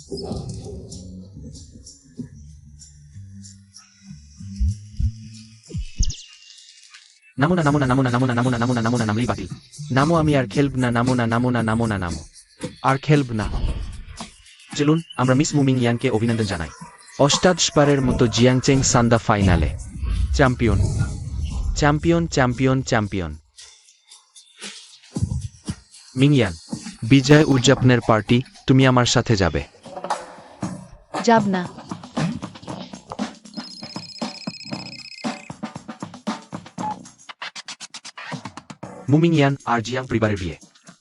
নামো না, নামো না, নামো না, নামো না, নামো না, নামো না, নামো না, নামলেই বাতিল। নামো, আমি আর খেলব না, নামো না, নামো না, নামো না, নামো। আর খেলব না। চলুন আমরা মিস মুমিং ইয়ানকে অভিনন্দন জানাই। অষ্টাদশবারের মতো জিয়াংচেং সান্দা ফাইনালে চ্যাম্পিয়ন, চ্যাম্পিয়ন, চ্যাম্পিয়ন, চ্যাম্পিয়ন। মিংয়ান, বিজয় উদযাপনের পার্টি তুমি আমার সাথে যাবে। যাব না। মুমিং ইয়ান আর জিয়াং পরিবারের বিয়ে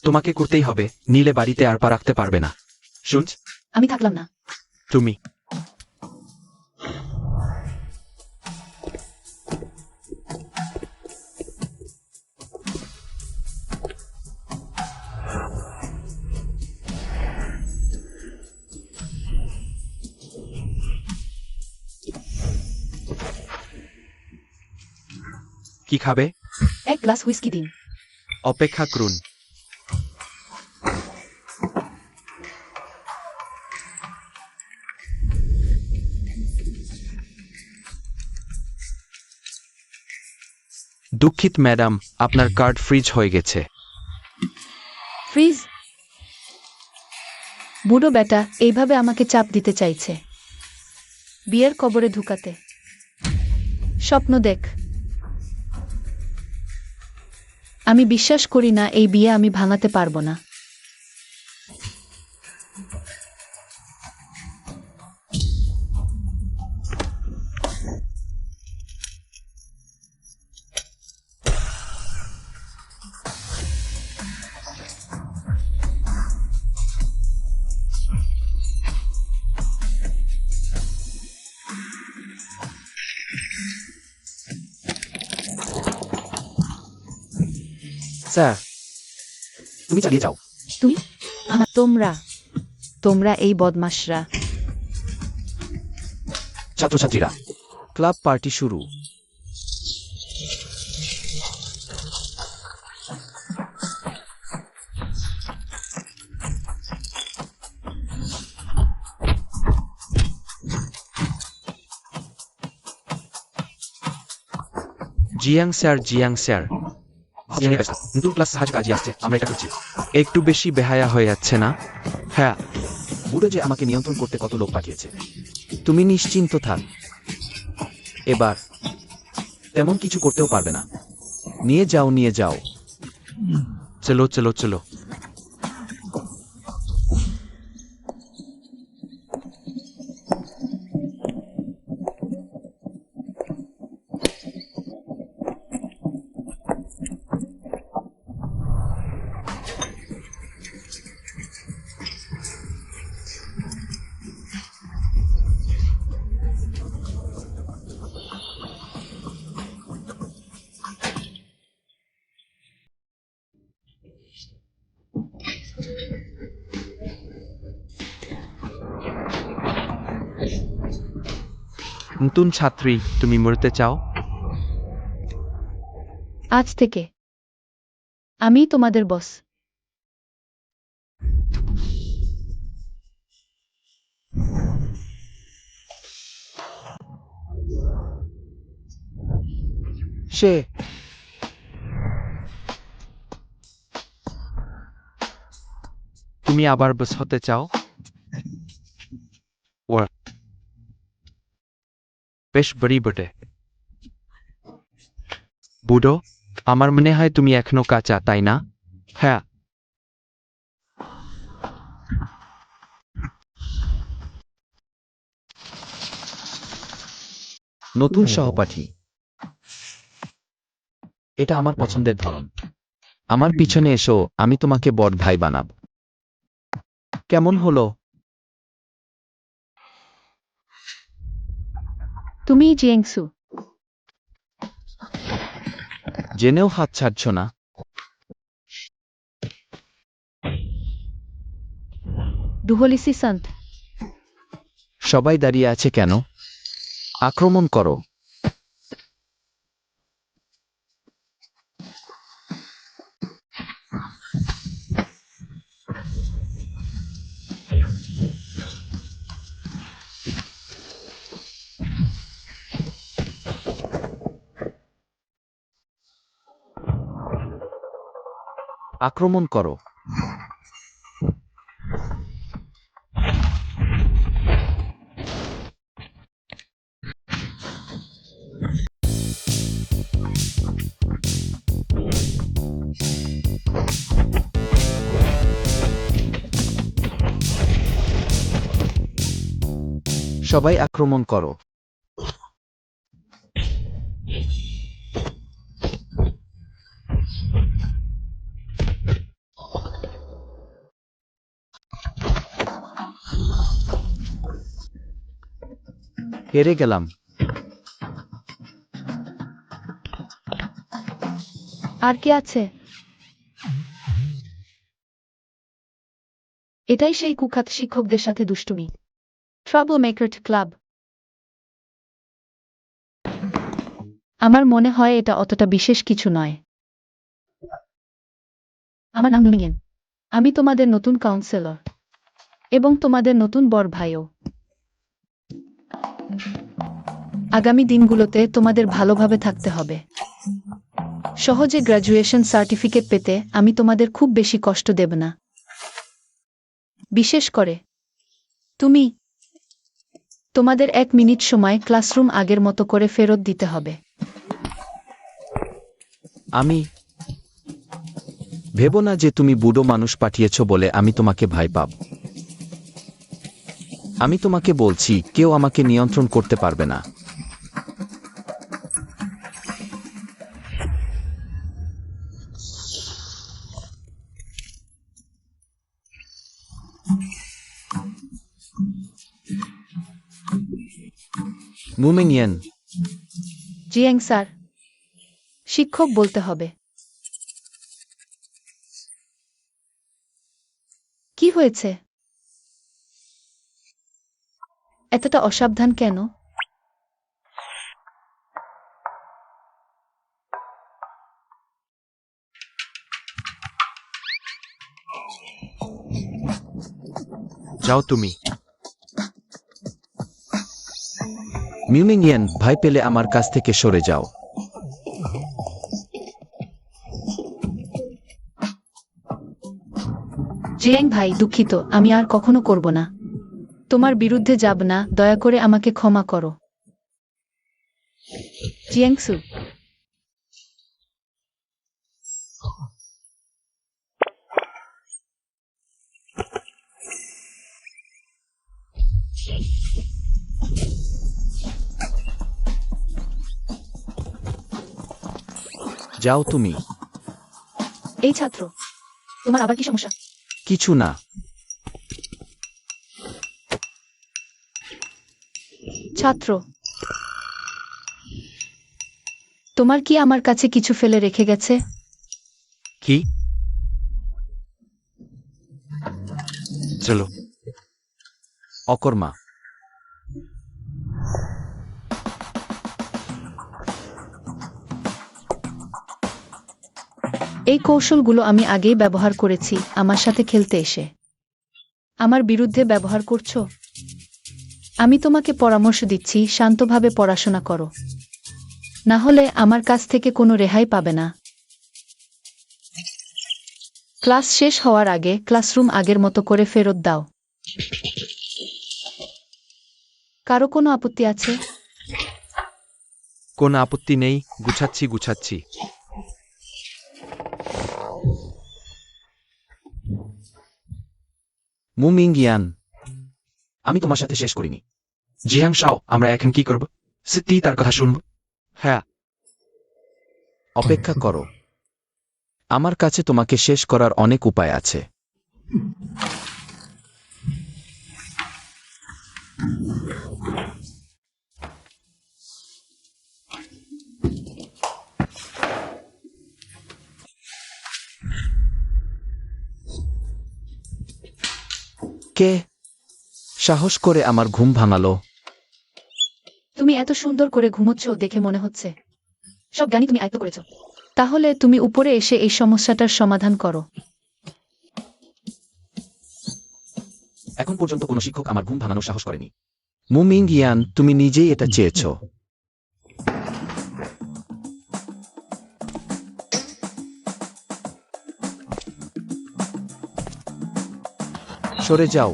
তোমাকে করতেই হবে, নিলে বাড়িতে আর পা রাখতে পারবে না। শুনছ? আমি থাকলাম না। তুমি কি খাবে? এক গ্লাস হুইস্কি দিন। অপেক্ষা করুন। দুঃখিত ম্যাডাম, আপনার কার্ড ফ্রিজ হয়ে গেছে। ফ্রিজ? বুড়ো বেটা এইভাবে আমাকে চাপ দিতে চাইছে, বিয়ের কবরে ঢুকাতে। স্বপ্ন দেখ। আমি বিশ্বাস করি না এই বিয়ে আমি ভাঙাতে পারবো না। স্যার, তুমি চালিয়ে যাও। তুই? তোমরা এই বদমাশরা। ছাত্রছাত্রীরা, ক্লাব পার্টি শুরু। জিয়াং স্যার, জিয়াং স্যার, নতুন ক্লাস সাহায্য কাজে আসছে, আমরা এটা করছি। একটু বেশি বেহায়া হয়ে যাচ্ছে না? হ্যাঁ, বুড়ো যে আমাকে নিয়ন্ত্রণ করতে কত লোক পাঠিয়েছে। তুমি নিশ্চিন্ত থাক, এবার তেমন কিছু করতেও পারবে না। নিয়ে যাও, নিয়ে যাও। চলো চলো চলো। নতুন ছাত্রী, তুমি মরতে চাও? আজ থেকে আমি তোমাদের বস। সে তুমি আবার বস হতে চাও? বেশ বড়ি বটে। বুড়ো, আমার মনে হয় তুমি এখনো কাঁচা, তাই না? হ্যাঁ। নতুন সহপাঠী, এটা আমার পছন্দের ধরন। আমার পিছনে এসো, আমি তোমাকে বড় ভাই বানাব। কেমন হলো? তুমি জিয়েংসু। জেনেও হাত ছাড়ছ না? দুহলিসি সন্ত। সবাই দাঁড়িয়ে আছে কেন? আক্রমণ করো। আক্রমণ করো। সবাই আক্রমণ করো। হেরে গেলাম। আর কি আছে? এটাই সেই কুখ্যাত শিক্ষকদের সাথে দুষ্টুমি। Trouble maker club. আমার মনে হয় এটা অতটা বিশেষ কিছু নয়। আমার নাম মিলিয়েন। আমি তোমাদের নতুন কাউন্সিলর এবং তোমাদের নতুন বড় ভাইও। আগামী দিনগুলোতে তোমাদের ভালোভাবে থাকতে হবে। সহজে গ্র্যাজুয়েশন সার্টিফিকেট পেতে আমি তোমাদের খুব বেশি কষ্ট দেব না। বিশেষ করে তুমি। তোমাদের 1 মিনিট সময় ক্লাসরুম আগের মতো করে ফেরত দিতে হবে। আমি ভেবো না যে তুমি বুড়ো মানুষ পাঠিয়েছ বলে আমি তোমাকে ভয় পাব। আমি তোমাকে বলছি, কেউ আমাকে নিয়ন্ত্রণ করতে পারবে না। মুমিনিয়ান। Jiang sir. শিক্ষক বলতে হবে। কি হয়েছে? এতটা অসাবধান কেন? যাও তুমি। মিউমিনিয়ান, ভয় পেলে আমার কাছ থেকে সরে যাও। জিয়াং ভাই, দুঃখিত, আমি আর কখনো করব না। তোমার বিরুদ্ধে যাব না, দয়া করে আমাকে ক্ষমা করো। জিয়াংসু। যাও তুমি। এই ছাত্র, তোমার আবার কি সমস্যা? কিছু না। ছাত্র, তোমার কি আমার কাছে কিছু ফেলে রেখে গেছে? কি? চলো। অকর্মা। এই কৌশলগুলো আমি আগেই ব্যবহার করেছি আমার সাথে খেলতে এসে। আমার বিরুদ্ধে ব্যবহার করছো? আমি তোমাকে পরামর্শ দিচ্ছি, শান্তভাবে পড়াশোনা করো। না হলে আমার কাছ থেকে কোনো রেহাই পাবে না। ক্লাস শেষ হওয়ার আগে ক্লাসরুম আগের মতো করে ফেরত দাও। কারো কোনো আপত্তি আছে? কোনো আপত্তি নেই, গুছাচ্ছি। মুমিঙ্গিয়ান, আমি তোমার সাথে শেষ করিনি। জিহাং শাও, আমরা এখন কি করব? সত্যি তার কথা শুনব? হ্যাঁ। অপেক্ষা করো। আমার কাছে তোমাকে শেষ করার অনেক উপায় আছে। কে সাহস করে আমার ঘুম ভাঙালো? তুমি এত সুন্দর করে ঘুমোচ্ছ দেখে মনে হচ্ছে সব জ্ঞানী তুমি আয়ত্ত করেছ। তাহলে তুমি উপরে এসে এই সমস্যাটার সমাধান করো। এখন পর্যন্ত কোনো শিক্ষক আমার ঘুম ভাঙানোর সাহস করেনি। মুমিঙ্গিয়ান, তুমি নিজেই এটা চেয়েছ। সরে যাও।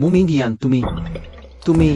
মুমিঙ্গিয়ান, তুমি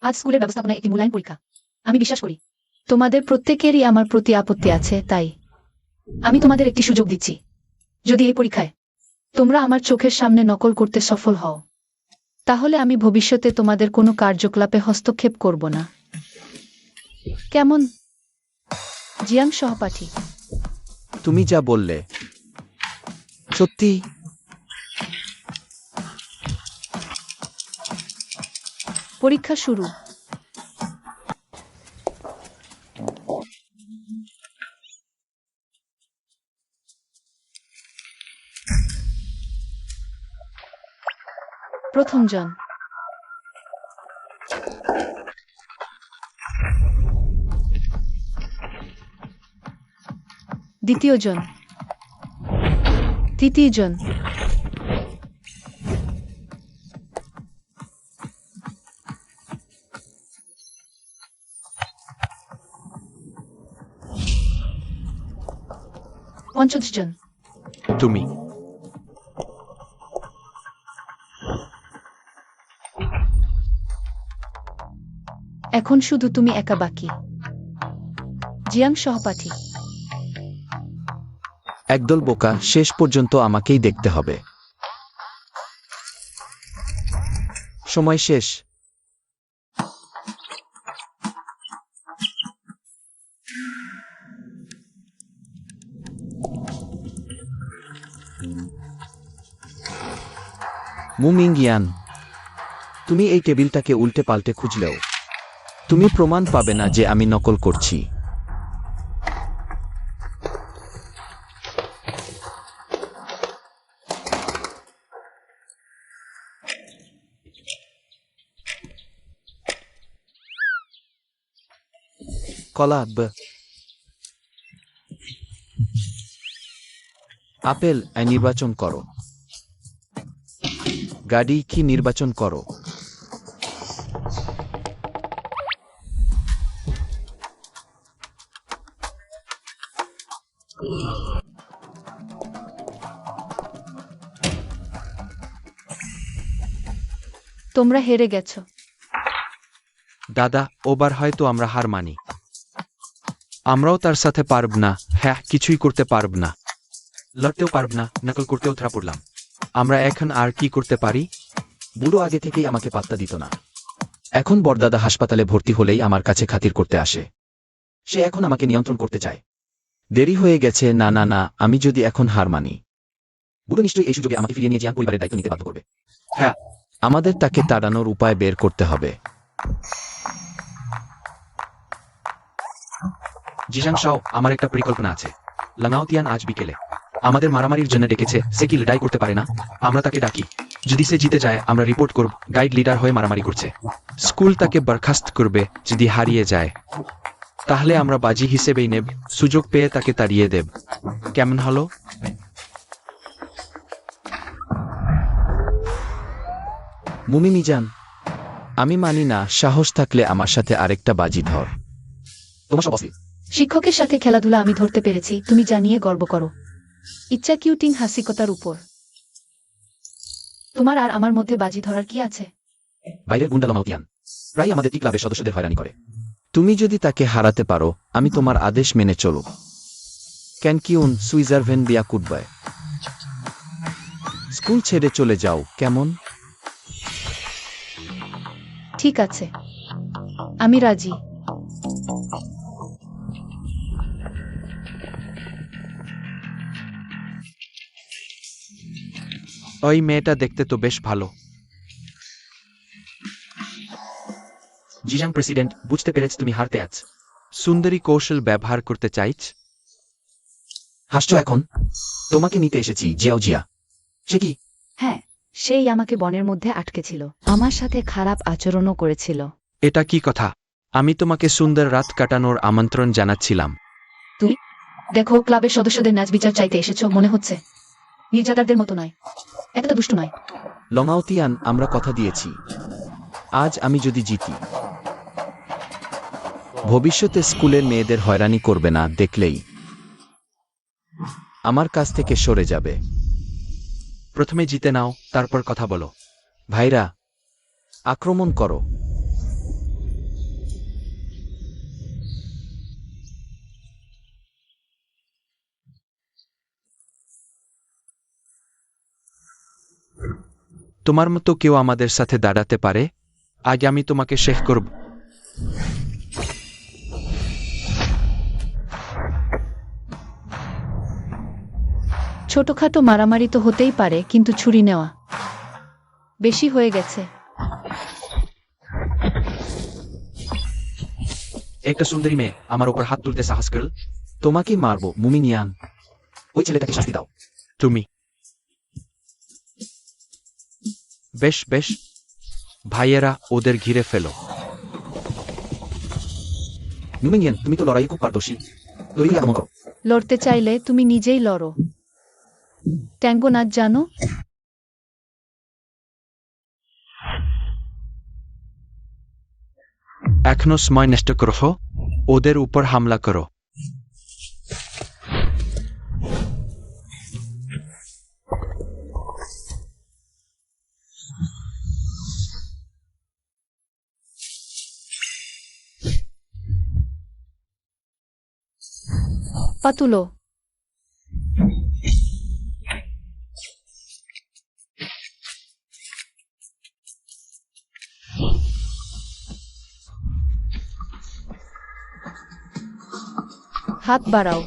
আজ স্কুলের ব্যবস্থাপনায় একটি মূল্যায়ন পরীক্ষা। আমি বিশ্বাস করি তোমাদের প্রত্যেকেরই আমার প্রতি আপত্তি আছে, তাই আমি তোমাদের একটি সুযোগ দিচ্ছি। যদি এই পরীক্ষায় তোমরা আমার চোখের সামনে নকল করতে সফল হও, তাহলে আমি ভবিষ্যতে তোমাদের কোনো কার্যকলাপে হস্তক্ষেপ করব না। কেমন, জিয়াং সহপাঠী? তুমি যা বললে সত্যি? পরীক্ষা শুরু। প্রথমজন। দ্বিতীয়জন। তৃতীয়জন। পঞ্চদশজন। তুমি এখন শুধু তুমি একা বাকি, জিয়াং সহপাঠী। একদল বোকা, শেষ পর্যন্ত আমাকেই দেখতে হবে। সময় শেষ। মুমিঙ্গিয়ান, তুমি এই টেবিলটাকে উল্টে পাল্টে খুঁজলেও তুমি প্রমাণ পাবে না যে আমি নকল করছি। কলা ব আপেল নির্বাচন করো। গাড়ি কি নির্বাচন করো। তোমরা হেরে গেছো। দাদা, ওবার হয়তো আমরা হার মানি। আমরাও তার সাথে পারব না। হ্যাঁ, কিছুই করতে পারব না, লড়তেও পারব না, নকল করতেও ধরা পড়লাম। আমরা এখন আর কি করতে পারি? বুড়ো আগে থেকেই আমাকে পাত্তা দিত না। এখন বড়দাদা হাসপাতালে ভর্তি হলেই আমার কাছে খাতির করতে আসে। সে এখন আমাকে নিয়ন্ত্রণ করতে চায়। দেরি হয়ে গেছে। না না না, আমি যদি এখন হার মানি, বুড়ো নিশ্চয়ই এই সুযোগে আমাকে ফিরিয়ে নিয়ে জিয়াং পরিবারের দায়িত্ব নিতে বাধ্য করবে। হ্যাঁ, আমাদের তাকে তাড়ানোর উপায় বের করতে হবে। জিসাং শাও, আমার একটা পরিকল্পনা আছে। লাঙাওতিয়ান আজ বিকেলে আমাদের মারামারির জন্য ডেকেছে। সে কি লড়াই করতে পারে না? আমরা তাকে ডাকি। যদি সে জিতে যায়, আমরা রিপোর্ট করব গাইড লিডার হয়ে মারামারি করছে। স্কুল তাকে বরখাস্ত করবে। যদি হারিয়ে যায়, তাহলে আমরা বাজি হিসেবেই নেব। সুযোগ পেয়ে তাকে তাড়িয়ে দেব। কেমন হলো? মুমিমিজান, আমি মানি না। সাহস থাকলে আমার সাথে আরেকটা বাজি ধর। তোমার সব অস্থির। শিক্ষকের সাথে খেলাধুলা আমি ধরতে পেরেছি, তুমি জানিয়ে গর্ব করো। ইচ্ছা কিউটিং হাসিকতার উপর। তোমার আর আমার মধ্যে বাজি ধরার কি আছে? বাইরের গুন্ডা লামাউতিয়ান প্রায় আমাদের টি ক্লাবের সদস্যদের হয়রানি করে। তুমি যদি তাকে হারাতে পারো, আমি তোমার আদেশ মেনে চলো। ক্যান কিউন সুইজারভেন বিয়া কুটবায়। স্কুল ছেড়ে চলে যাও, কেমন? ঠিক আছে, আমি রাজি। ওই মেয়েটা দেখতে তো বেশ ভালো। জিজাং প্রেসিডেন্ট, বুঝতে পেরেছ তুমি হারতে আছ। সুন্দরী কৌশল ব্যবহার করতে চাইছ? হাসছো এখন? তোমাকে নিতে এসেছি, জিয়াও জিয়া। সে কি? হ্যাঁ, সেই আমাকে বনের মধ্যে আটকেছিল, আমার সাথে খারাপ আচরণও করেছিল। এটা কি কথা? আমি তোমাকে সুন্দর রাত কাটানোর আমন্ত্রণ জানাচ্ছিলাম। দেখো, ক্লাবের সদস্যদের ন্যাচ বিচার চাইতে এসেছো মনে হচ্ছে। নির্যাতারদের মতো নয়, এতটা দুষ্ট নয়। লমাউতিয়ান, আমরা কথা দিয়েছি, আজ আমি যদি জিতি, ভবিষ্যতে স্কুলের মেয়েদের হয়রানি করবে না, দেখলেই আমার কাছ থেকে সরে যাবে। প্রথমে জিতে নাও, তারপর কথা বলো। ভাইরা, আক্রমণ করো। তোমার মতো কেউ আমাদের সাথে দাঁড়াতে পারে? আজ আমি তোমাকে শেষ করব। ছোটখাটো মারামারি তো হতেই পারে, কিন্তু ছুরি নেওয়া বেশি হয়ে গেছে। একটা সুন্দরী মেয়ে আমার উপর হাত তুলতে সাহস করল। তোমাকে মারবো, মুমিনিয়ান। ওই ছেলেটাকে শাস্তি দাও। তুমি। বেশ বেশ, ভাইয়েরা, ওদের ঘিরে ফেলো। মুমিনিয়ান, তুমি তো লড়াইয়ে খুব পারদর্শী, তৈরি আগমন করো। লড়তে চাইলে তুমি নিজেই লড়ো। ট্যাঙ্গো নাচ জানো? এখনো সময় নষ্ট করো, ওদের উপর হামলা করো। পাতুলো, হাত বাড়াও।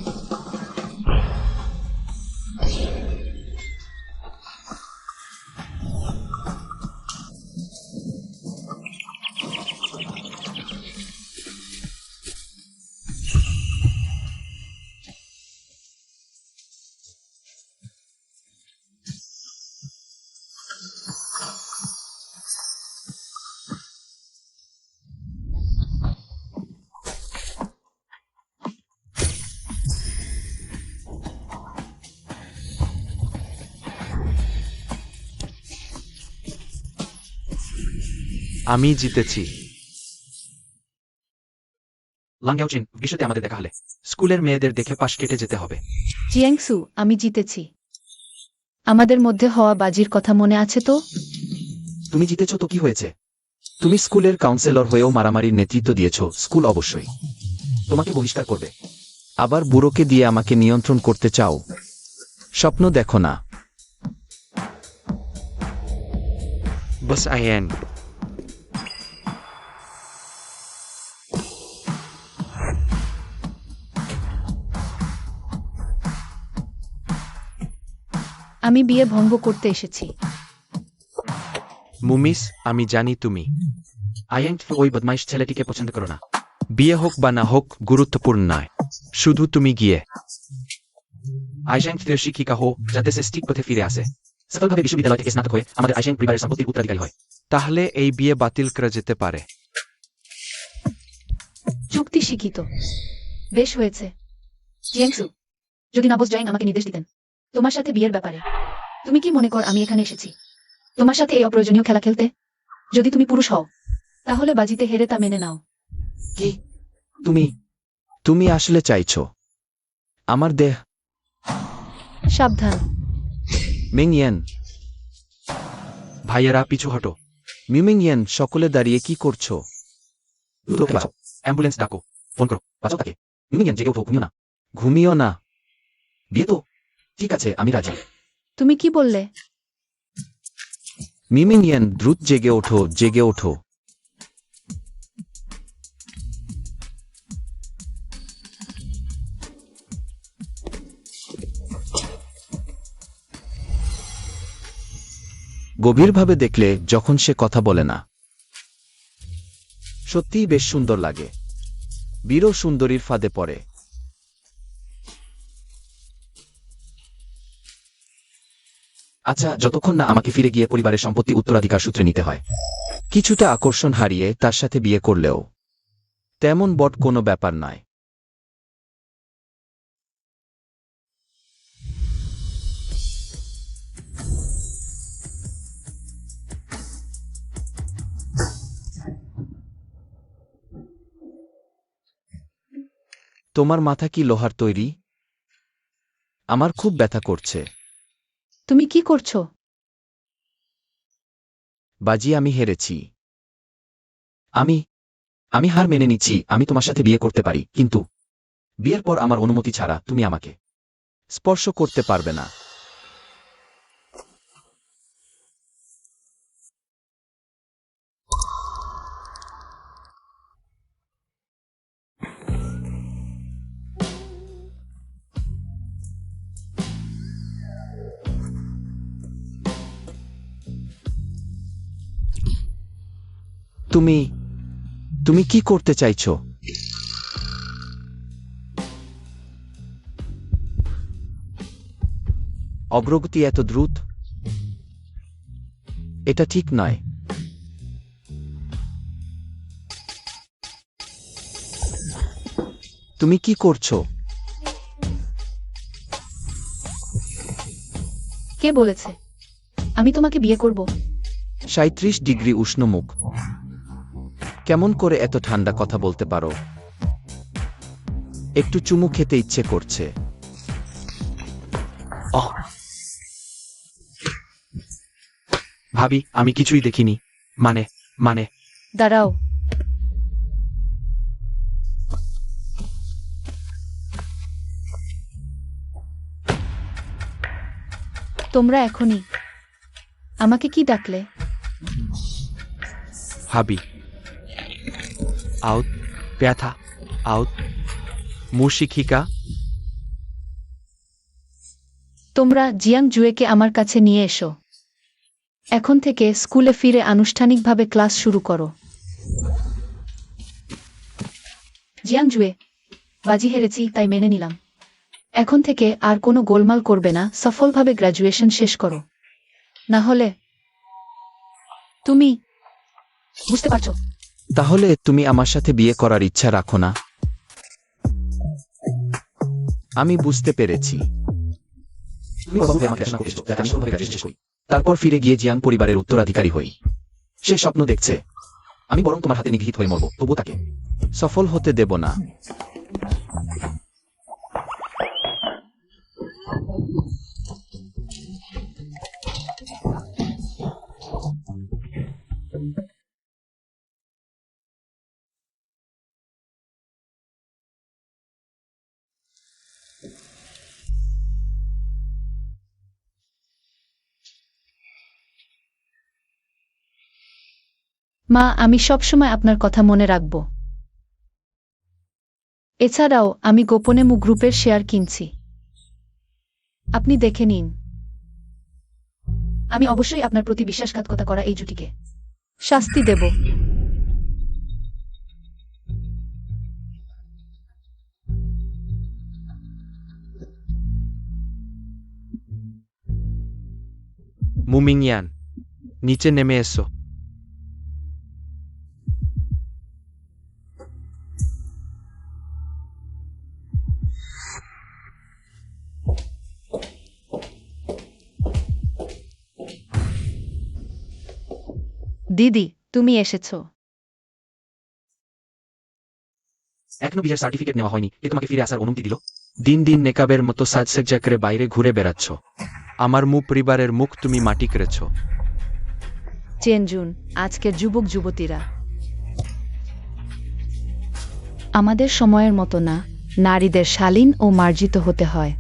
আমি জিতেছি। লাংয়াওচিন, বিশ্বতে আমাদের দেখা হলে স্কুলের মেয়েদের দেখে পাশ কেটে যেতে হবে। জিয়াংসু, আমি জিতেছি। আমাদের মধ্যে হওয়া বাজির কথা মনে আছে তো? তুমি জিতেছ তো কি হয়েছে? তুমি স্কুলের কাউন্সিলর হয়েও মারামারির নেতৃত্ব দিয়েছ, স্কুল অবশ্যই তোমাকে বহিষ্কার করবে। আবার বুড়োকে দিয়ে আমাকে নিয়ন্ত্রণ করতে চাও? স্বপ্ন দেখো না। বস আইএন। আমি বিয়ে ভঙ্গ করতে এসেছি। মুমিস, আমি জানি তুমি ওই বদমাইশ ছেলেটিকে পছন্দ করো না। বিয়ে হোক বা না হোক গুরুত্বপূর্ণ নয়, শুধু তুমি গিয়ে আইসেন্ট শিক্ষিকা হো, যাতে সে স্টিক পথে ফিরে আসে, সফলভাবে বিশ্ববিদ্যালয় থেকে স্নাতক হয়ে আমাদের আইসেন্ট পরিবারের সম্পত্তির উত্তরাধিকারী হয়। তাহলে এই বিয়ে বাতিল করা যেতে পারে। চুক্তি শিখিত। বেশ হয়েছে। জিয়াংসু, যদি না বস জয়ং আমাকে নির্দেশ দিতেন তোমার সাথে বিয়ের ব্যাপারে, তুমি কি মনে কর আমি এখানে এসেছি তোমার সাথে এই অপ্রয়োজনীয় খেলা খেলতে? যদি তুমি পুরুষ হও, তাহলে বাজিতে হেরে তা মেনে নাও। কি তুমি তুমি আসলে চাইছো আমার দেহ? সাবধান। মিংয়েন, ভাইয়েরা, পিছু হটো। মিমিংয়েন, সকলে দাঁড়িয়ে কি করছো? ওকে বাঁচাও, অ্যাম্বুলেন্স ডাকো, ফোন করো, বাঁচাও তাকে। মিমিংয়েন, জেগে ওঠো, ঘুমিও না। ঘুমিও না? বিয়ে তো? ঠিক আছে, আমি রাজি। তুমি কি বললে? মিমিংয়েন, দ্রুত জেগে ওঠো, জেগে ওঠো। গভীরভাবে দেখলে যখন সে কথা বলে না, সত্যিই বেশ সুন্দর লাগে। বীরও সুন্দরীর ফাঁদে পড়ে। আচ্ছা, যতক্ষণ না আমাকে ফিরে গিয়ে পরিবারের সম্পত্তি উত্তরাধিকার সূত্রে নিতে হয়। কিছুটা আকর্ষণ হারিয়ে তার সাথে বিয়ে করলেও তেমন বড় কোনো ব্যাপার নয়। তোমার মাথা কি লোহার তৈরি? আমার খুব ব্যথা করছে। তুমি কি করছো? বাজি, আমি হেরেছি। আমি হার মেনে নিচ্ছি। আমি তোমার সাথে বিয়ে করতে পারি, কিন্তু বিয়ের পর আমার অনুমতি ছাড়া তুমি আমাকে স্পর্শ করতে পারবে না। তুমি কি করতে চাইছো? অগ্রগতি এত দ্রুত? এটা ঠিক নয়। তুমি কি করছো? কে বলেছে আমি তোমাকে বিয়ে করব? ৩৭ ডিগ্রি উষ্ণ মুখ। কেমন করে এত ঠান্ডা কথা বলতে পারো? একটু চুমু খেতে ইচ্ছে করছে। ভাবি, আমি কিছুই দেখিনি। মানে দাঁড়াও। তোমরা এখনই আমাকে কি ডাকলে? ভাবি, আউট ব্যথা, আউট মুর শিক্ষিকা। তোমরা জিয়াং জুয়েকে আমার কাছে নিয়ে এসো। এখন থেকে স্কুলে ফিরে আনুষ্ঠানিকভাবে ক্লাস শুরু করো। জিয়াং জুয়ে, বাজি হেরেছি তাই মেনে নিলাম। এখন থেকে আর কোনো গোলমাল করবে না, সফলভাবে গ্র্যাজুয়েশন শেষ করো। না হলে তুমি বুঝতে পারছো? তাহলে তুমি আমার সাথে বিয়ে করার ইচ্ছা রাখো না? আমি বুঝতে পেরেছি। তারপর ফিরে গিয়ে জিয়াং পরিবারের উত্তরাধিকারী হই। সে স্বপ্ন দেখছে আমি বরং তোমার হাতে নিগৃহীত হয়ে মরব, তবু তাকে সফল হতে দেব না। মা, আমি সবসময় আপনার কথা মনে রাখব। এছাড়াও আমি গোপনে গ্রুপের শেয়ার কিনছি, আপনি দেখে নিন। আমি অবশ্যই আপনার প্রতি বিশ্বাসঘাতকতা করা এই জুটিকে শাস্তি দেব। মুমিংয়ান, নিচে নেমে এসো। দিদি, তুমি এসেছো। এখনো বিয়ের সার্টিফিকেট নেওয়া হয়নি, এ তোমাকে ফিরে আসার অনুমতি দিল? দিন দিন নেকাবের মতো সাজসজ্জা করে বাইরে ঘুরে বেড়াচ্ছ। আমার পরিবারের মুখ তুমি মাটি করেছ। চেনজুন, আজকের যুবক যুবতীরা আমাদের সময়ের মতো না, নারীদের শালীন ও মার্জিত হতে হয়।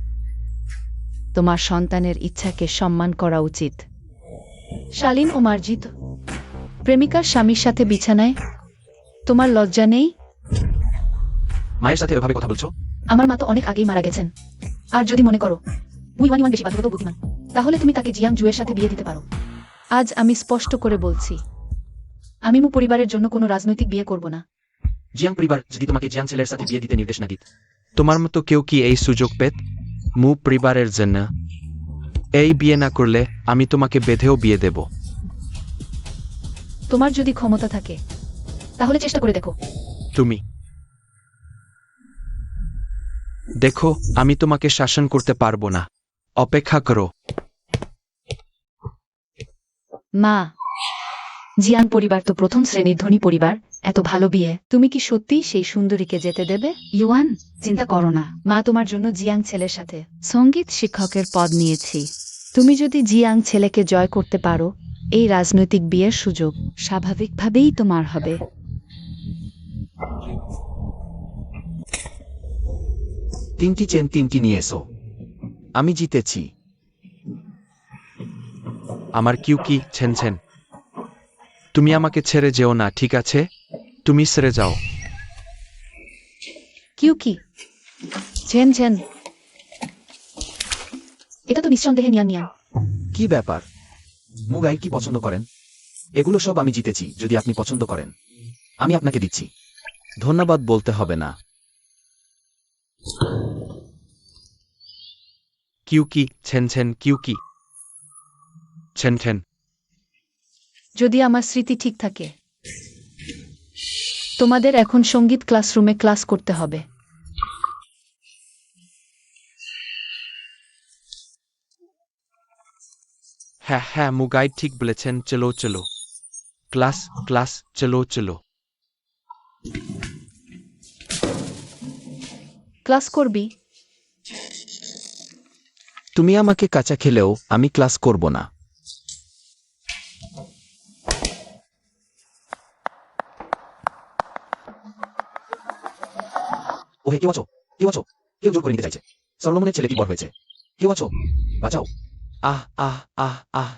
তোমার সন্তানের ইচ্ছাকে সম্মান করা উচিত। শালীন ও মার্জিত? প্রেমিকার স্বামীর সাথে বিছানায়? তোমার লজ্জা নেই? মায়ের সাথে এভাবে কথা বলছো? আমার মা তো অনেক আগেই মারা গেছেন। আর যদি মনে করো মুই ওয়ান বেশি বাধ্যগত বুদ্ধিমান, তাহলে তুমি তাকে জিয়াং জুয়ের সাথে বিয়ে দিতে পারো। আজ আমি স্পষ্ট করে বলছি, আমি মু পরিবারের জন্য কোনো রাজনৈতিক বিয়ে করব না। জিয়াং পরিবার যদি তোমাকে জিয়াং ছেলের সাথে বিয়ে দিতে নির্দেশ না দিত, তোমার মতো কেউ কি এই সুযোগ পেত? মু পরিবারের জন্য এই বিয়ে না করলে আমি তোমাকে বেঁধেও বিয়ে দেব। তোমার যদি ক্ষমতা থাকে তাহলে চেষ্টা করে দেখো। তুমি দেখো, আমি তোমাকে শাসন করতে পারবো না। অপেক্ষা করো। মা, জিয়াং পরিবার তো প্রথম শ্রেণীর ধনী পরিবার, এত ভালো বিয়ে তুমি কি সত্যি সেই সুন্দরীকে যেতে দেবে? ইউয়ান, চিন্তা করো না, মা তোমার জন্য জিয়াং ছেলের সাথে সঙ্গীত শিক্ষকের পদ নিয়েছি। তুমি যদি জিয়াং ছেলেকে জয় করতে পারো, এই রাজনৈতিক বিয়ের সুযোগ স্বাভাবিকভাবেই তোমার হবে। তিনটি চেন তিনটি নিয়ে এসো। আমি জিতেছি। আমার কিউ কি ছেন ছেন। তুমি আমাকে ছেড়ে যেও না, ঠিক আছে? তুমি ছেড়ে যাও। কিউ কি ঝেন ঝেন, এটা তো নিঃসন্দেহে নিয়ান নিয়ান। কি ব্যাপার? মুগাই কি পছন্দ করেন? এগুলো সব আমি জিতেছি। যদি আপনি পছন্দ করেন, আমি আপনাকে দিচ্ছি। ধন্যবাদ বলতে হবে না। কিউ কি ছেন ছেন, কিউ কি ছেন ছেন। যদি আমার স্মৃতি ঠিক থাকে, তোমাদের এখন সঙ্গীত ক্লাসরুমে ক্লাস করতে হবে। হ্যাঁ হ্যাঁ, মুগাই ঠিক বলেছেন। চলো চলো, ক্লাস ক্লাস, চলো চলো। ক্লাস করবি? তুমি আমাকে কাঁচা খেলেও আমি ক্লাস করব না। ওহে, কেউ আছো? কেউ আছো? কেউ জোর করে নিতে চাইছে। সলোমনের ছেলেটি বড় হয়েছে। কেউ আছো? বাঁচাও। আহ আহ আহ আহ।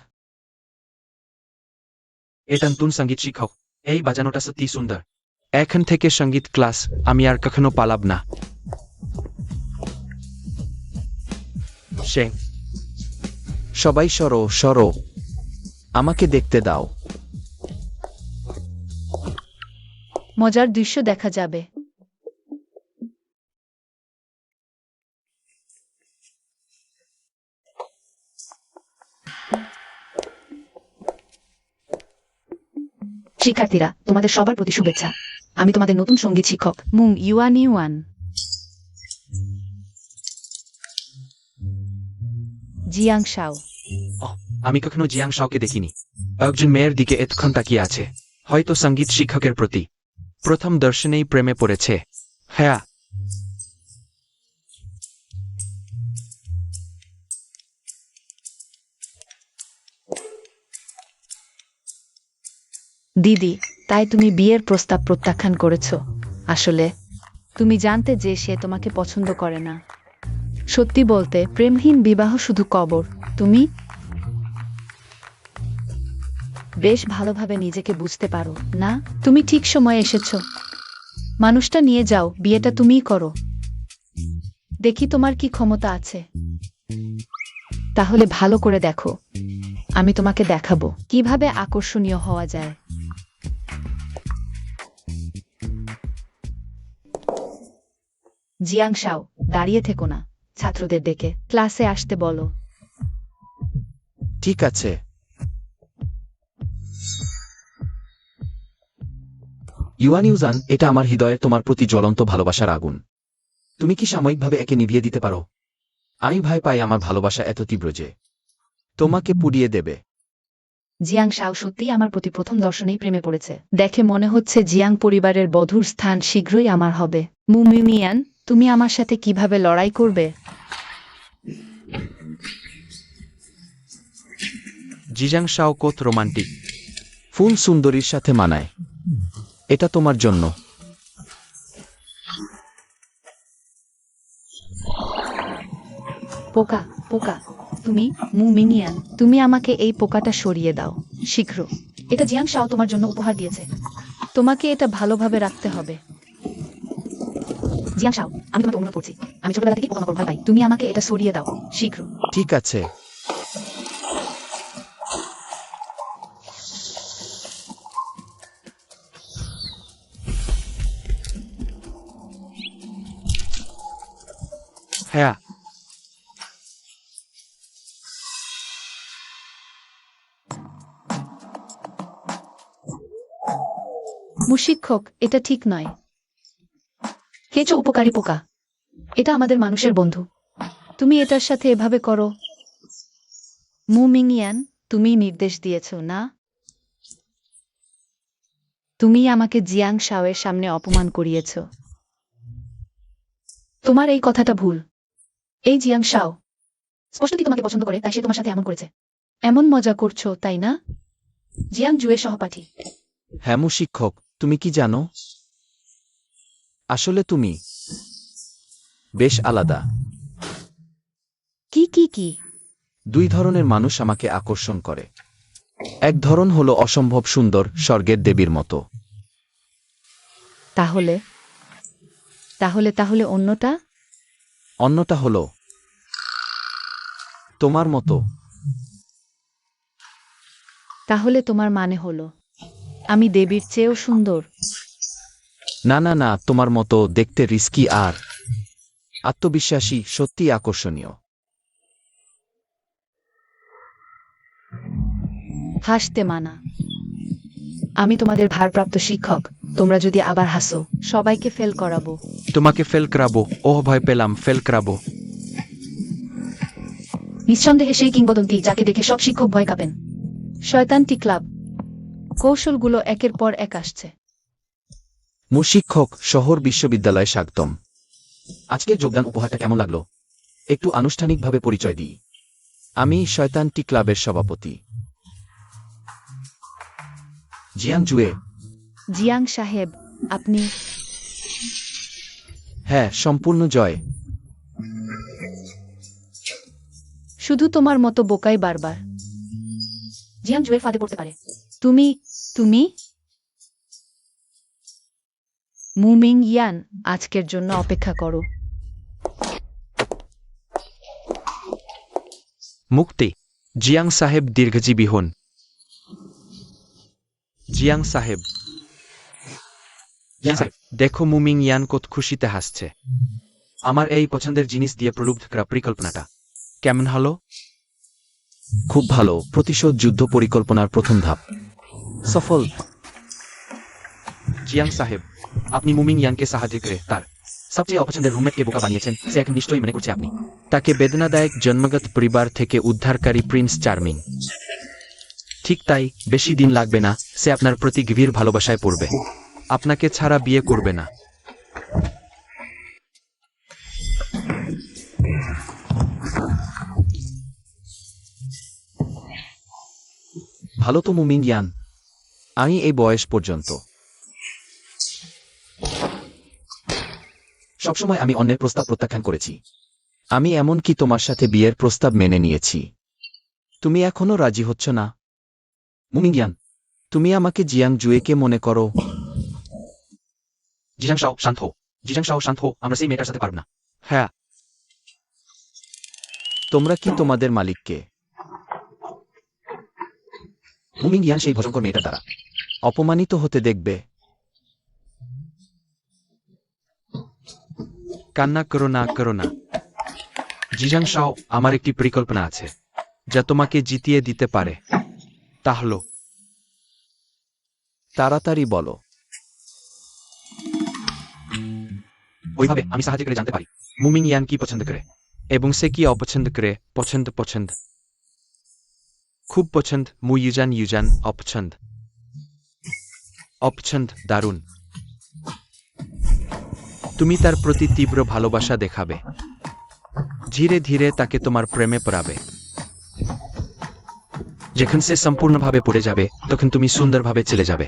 এটা নতুন সঙ্গীত শিক্ষক। এই বাজানোটা সত্যি সুন্দর। এখন থেকে সঙ্গীত ক্লাস আমি আর কখনো পালাব না। সে সবাই সরো সরো, আমাকে দেখতে দাও। মজার দৃশ্য দেখা যাবে। শিক্ষার্থীরা, তোমাদের সবার প্রতি শুভেচ্ছা। আমি তোমাদের নতুন সঙ্গীত শিক্ষক মুং ইউয়ান ইউয়ান। জিয়াং শাও। আমি কখনো জিয়াং শাওকে দেখিনি। একজন মেয়ের দিকে এতক্ষণ তাকিয়ে আছে, হয়তো সঙ্গীত শিক্ষকের প্রতি প্রথম দর্শনেই প্রেমে পড়েছে। হ্যাঁ, দিদি, তাই তুমি বিয়ের প্রস্তাব প্রত্যাখ্যান করেছ? আসলে তুমি জানতে যে সে তোমাকে পছন্দ করে না। সত্যি বলতে, প্রেমহীন বিবাহ শুধু কবর। তুমি বেশ ভালোভাবে নিজেকে বুঝতে পারো না? তুমি ঠিক সময়ে এসেছো। মানুষটা নিয়ে যাও, বিয়েটা তুমিই করো। দেখি তোমার কি ক্ষমতা আছে। তাহলে ভালো করে দেখো, আমি তোমাকে দেখাবো কিভাবে আকর্ষণীয় হওয়া যায়। জিয়াং শাও, দাঁড়িয়ে থেকো না, ছাত্রদের ডেকে ক্লাসে আসতে বলো। ঠিক আছে। ইউয়ান ইউজান, এটা আমার হৃদয়ে তোমার প্রতি জ্বলন্ত ভালোবাসার আগুন। তুমি কি সাময়িকভাবে একে নিভিয়ে দিতে পারো? আমি ভয় পাই আমার ভালোবাসা এত তীব্র যে তোমাকে পুড়িয়ে দেবে। জিয়াং শাও সত্যিই আমার প্রতি প্রথম দর্শনেই প্রেমে পড়েছে। দেখে মনে হচ্ছে জিয়াং পরিবারের বধূর স্থান শীঘ্রই আমার হবে। মুমিমিয়ান, তুমি আমার সাথে কিভাবে লড়াই করবে? জিজাং শাও কত রোমান্টিক। ফুল সুন্দরীর সাথে মানায়। এটা তোমার জন্য। পোকা পোকা, তুমি মুমিনিয়ান, তুমি আমাকে এই পোকাটা সরিয়ে দাও শীঘ্র। এটা জিয়াং শাও তোমার জন্য উপহার দিয়েছে। তোমাকে এটা ভালোভাবে রাখতে হবে। জিয়াং শাও, আমি তোমাকে অনুরোধ করছি, আমি ছোটবেলা থেকে পোকামাকড় ভয় পাই। তুমি আমাকে এটা সরিয়ে দাও শীঘ্র। ঠিক আছে। হ্যাঁ, মুশিক্ষক, এটা ঠিক নয়। কেঁচো উপকারী পোকা। এটা আমাদের মানুষের বন্ধু। তুমি এটার সাথে এভাবে করো। মুমিংয়ান, তুমি নির্দেশ দিয়েছ না? তুমি আমাকে জিয়াং শাওয়ের সামনে অপমান করিয়েছ। তোমার এই কথাটা ভুল। এই জিয়াং শাও স্পষ্টতই তোমাকে পছন্দ করে, তাই সে তোমার সাথে এমন করেছে। এমন মজা করছো, তাই না? জিয়াং জুয়ের সহপাঠী। হ্যাঁ শিক্ষক, তুমি কি জানো? আসলে তুমি বেশ আলাদা। কি কি কি? দুই ধরনের মানুষ আমাকে আকর্ষণ করে। এক ধরন হলো অসম্ভব সুন্দর, স্বর্গের দেবীর মতো। তাহলে তাহলে তাহলে অন্যটা? অন্যটা হলো তোমার মতো। তাহলে তোমার মানে হলো আমি দেবীর চেয়েও সুন্দর? না না না, তোমার মতো দেখতে রিস্কি আর আত্মবিশ্বাসী, সত্যি আকর্ষণীয়। হাসতে মানা। আমি তোমাদের ভারপ্রাপ্ত শিক্ষক। তোমরা যদি আবার হাসো, সবাইকে ফেল করাবো। তোমাকে ফেল করাবো। ওহ, ভয় পেলাম, ফেল করাবো। নিঃসন্দেহে সেই কিংবদন্তি যাকে দেখে সব শিক্ষক ভয় কাঁপেন। শয়তানটি ক্লাব। কৌশলগুলো একের পর এক আসছে। শিক্ষক, শহর বিশ্ববিদ্যালয়ে স্বাগতম। আজকের যোগদান উপহারটা কেমন লাগলো? একটু আনুষ্ঠানিকভাবে পরিচয় দিই। আমি শয়তানটি ক্লাবের সভাপতি জিয়াং জুয়ে। জিয়াং সাহেব, আপনি? হ্যাঁ, সম্পূর্ণ জয়। শুধু তোমার মতো বোকাই বারবার জিয়াং জুয়ের ফাঁদে পড়তে পারে। তুমি তুমি মুমিং ইয়ান, আজকের জন্য অপেক্ষা করো। মুক্তি। জিয়াং সাহেব দীর্ঘজীবী হন। জিয়াং সাহেব, দেখো মুমিং ইয়ান কত খুশিতে হাসছে। আমার এই পছন্দের জিনিস দিয়ে প্রলুব্ধ করা পরিকল্পনাটা কেমন হলো? খুব ভালো। প্রতিশোধ যুদ্ধ পরিকল্পনার প্রথম ধাপ সফল। জিয়াং সাহেব, আপনি মুমিং ইয়ানকে সাহায্য করে তার সবচেয়ে অপছন্দের রুমমেটকে বোকা বানিয়েছেন। সে এখন নিশ্চয়ই মনে করছে আপনি তাকে বেদনাদায়ক জন্মগত পরিবার থেকে উদ্ধারকারী প্রিন্স চার্মিং। ঠিক তাই, বেশি দিন লাগবে না, সে আপনার প্রতি গভীর ভালোবাসায় পড়বে। আপনাকে ছাড়া বিয়ে করবে না। ভালো তো মুমিং ইয়ান, আমি এই বয়স পর্যন্ত সবসময় আমি অন্যের প্রস্তাব প্রত্যাখ্যান করেছি। আমি এমনকি তোমার সাথে বিয়ের প্রস্তাব মেনে নিয়েছি। তুমি এখনো রাজি হচ্ছ না? মুমিং ইয়ান, তুমি আমাকে জিয়াং জুয়েকে মনে করো? জিজাং শাও, শান্ত হো। জিজাং শাও, শান্ত হো। আমরা সেই মেয়েটার সাথে পারব না। হ্যাঁ, তোমরা কি তোমাদের মালিককে মুমিং ইয়ান সেই ভয়ঙ্কর মেয়েটার দ্বারা অপমানিত হতে দেখবে? কান্না করো না, করো না। জিজাং শাও, আমার একটি পরিকল্পনা আছে যা তোমাকে জিতিয়ে দিতে পারে। তা হলো, তাড়াতাড়ি বলো। ওইভাবে আমি সাহায্য করে জানতে পারি মুমিং ইয়ান কি পছন্দ করে এবং সে কি অপছন্দ করে। পছন্দ পছন্দ, খুব পছন্দ। মু ইউজান ইউজান, অপছন্দ অপছন্দ। দারুণ। তুমি তার প্রতি তীব্র ভালোবাসা দেখাবে। ধীরে ধীরে তাকে তোমার প্রেমে পড়াবে। যখন সে সম্পূর্ণভাবে পড়ে যাবে, তখন তুমি সুন্দরভাবে চলে যাবে।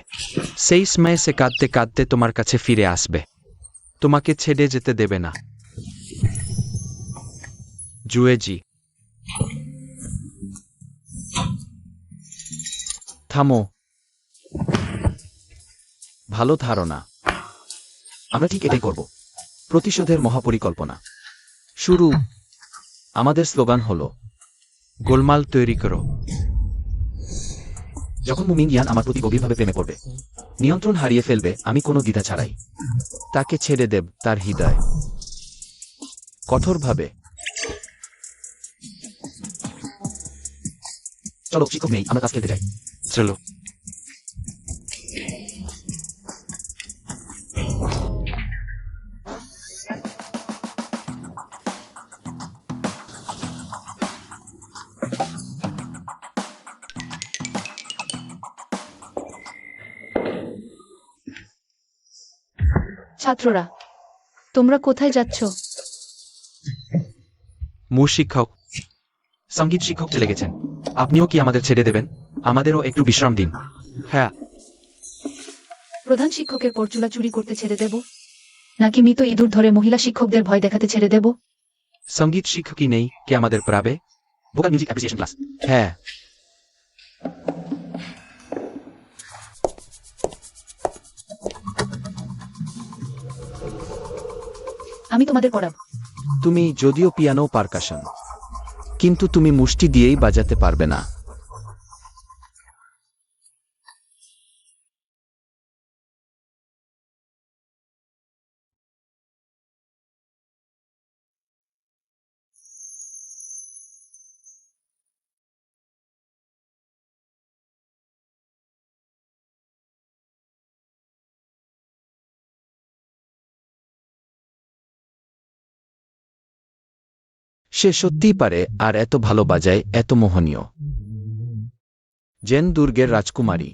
সেই সময়ে সে কাঁদতে কাঁদতে তোমার কাছে ফিরে আসবে। তোমাকে ছেড়ে যেতে দেবে না। জুয়েজি, থামো। ভালো ধারণা। আমরা ঠিক এটাই করব। প্রতিশোধের মহাপরিকল্পনা শুরু। আমাদের স্লোগান হলো গোলমাল তৈরি করো। যখন মুমিং ইয়ান আমার প্রতি গভীরভাবে প্রেমে পড়বে, নিয়ন্ত্রণ হারিয়ে ফেলবে, আমি কোনো দ্বিধা ছাড়াই তাকে ছেড়ে দেব তার হৃদয়। কঠোরভাবে। চলো, শিক্ষক নেই, আমরা তাস খেলতে যাই। চলো। ছাত্ররা, তোমরা কোথায় যাচ্ছ? মূল শিক্ষক, সঙ্গীত শিক্ষক চলে গেছেন। আপনিও কি আমাদের ছেড়ে দেবেন? আমাদেরও একটু বিশ্রাম দিন। হ্যাঁ। প্রধান শিক্ষকের পরচুলা চুরি করতে ছেড়ে দেব, নাকি মৃত ইঁদুর ধরে মহিলা শিক্ষকদের ভয় দেখাতে ছেড়ে দেব? সঙ্গীত শিক্ষকই নেই কে আমাদের পড়াবে? Vocal music appreciation class. হ্যাঁ। আমি তোমাদের পড়াবো। তুমি যদিও পিয়ানো পারকাশন, কিন্তু তুমি মুষ্টি দিয়েই বাজাতে পারবে না। সে সত্যিই পারে, আর এত ভালো বাজায়, এত মোহনীয়। জেন দুর্গের রাজকুমারী।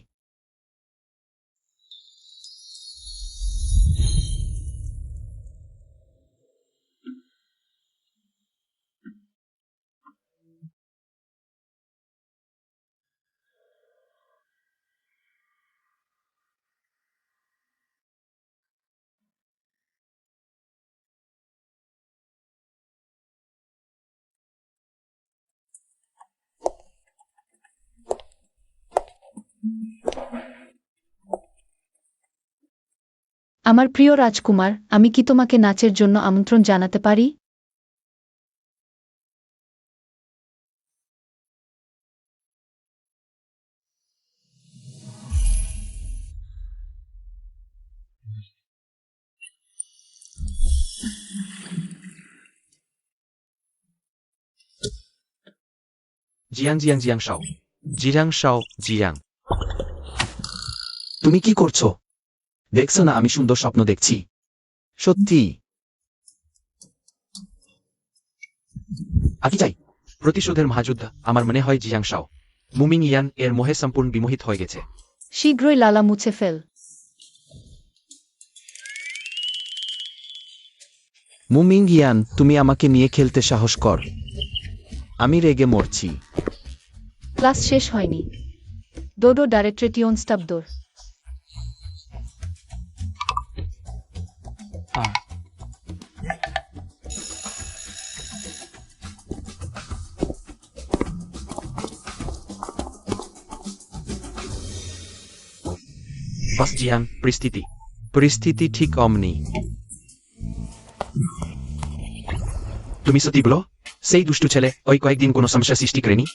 আমার প্রিয় রাজকুমার, আমি কি তোমাকে নাচের জন্য আমন্ত্রণ জানাতে পারি? জিয়াং জিয়াং জিয়াং শাও। জিরাং শাও জিয়াং। তুমি কি করছো? দেখছো না আমি সুন্দর স্বপ্ন দেখছি? সত্যি? আকি চাই? প্রতিশোধের মহাযুদ্ধ। আমার মনে হয় জিয়াং শাও মুমিং ইয়ান এর মোহে সম্পূর্ণ বিমোহিত হয়ে গেছে। শীঘ্রই লালা মুছে ফেল। মুমিং ইয়ান, তুমি আমাকে নিয়ে খেলতে সাহস কর। আমি রেগে মরছি। ক্লাস শেষ হয়নি। ডোডো ডাইরেক্টরেটিয়ন স্টাবদোর। বাস জিয়াং, পরিস্থিতি। পরিস্থিতি ঠিক অমনি। তুমি সত্যি বলো? সেই দুষ্টু ছেলে ওই কয়েকদিন কোনো সমস্যা সৃষ্টি করেনি?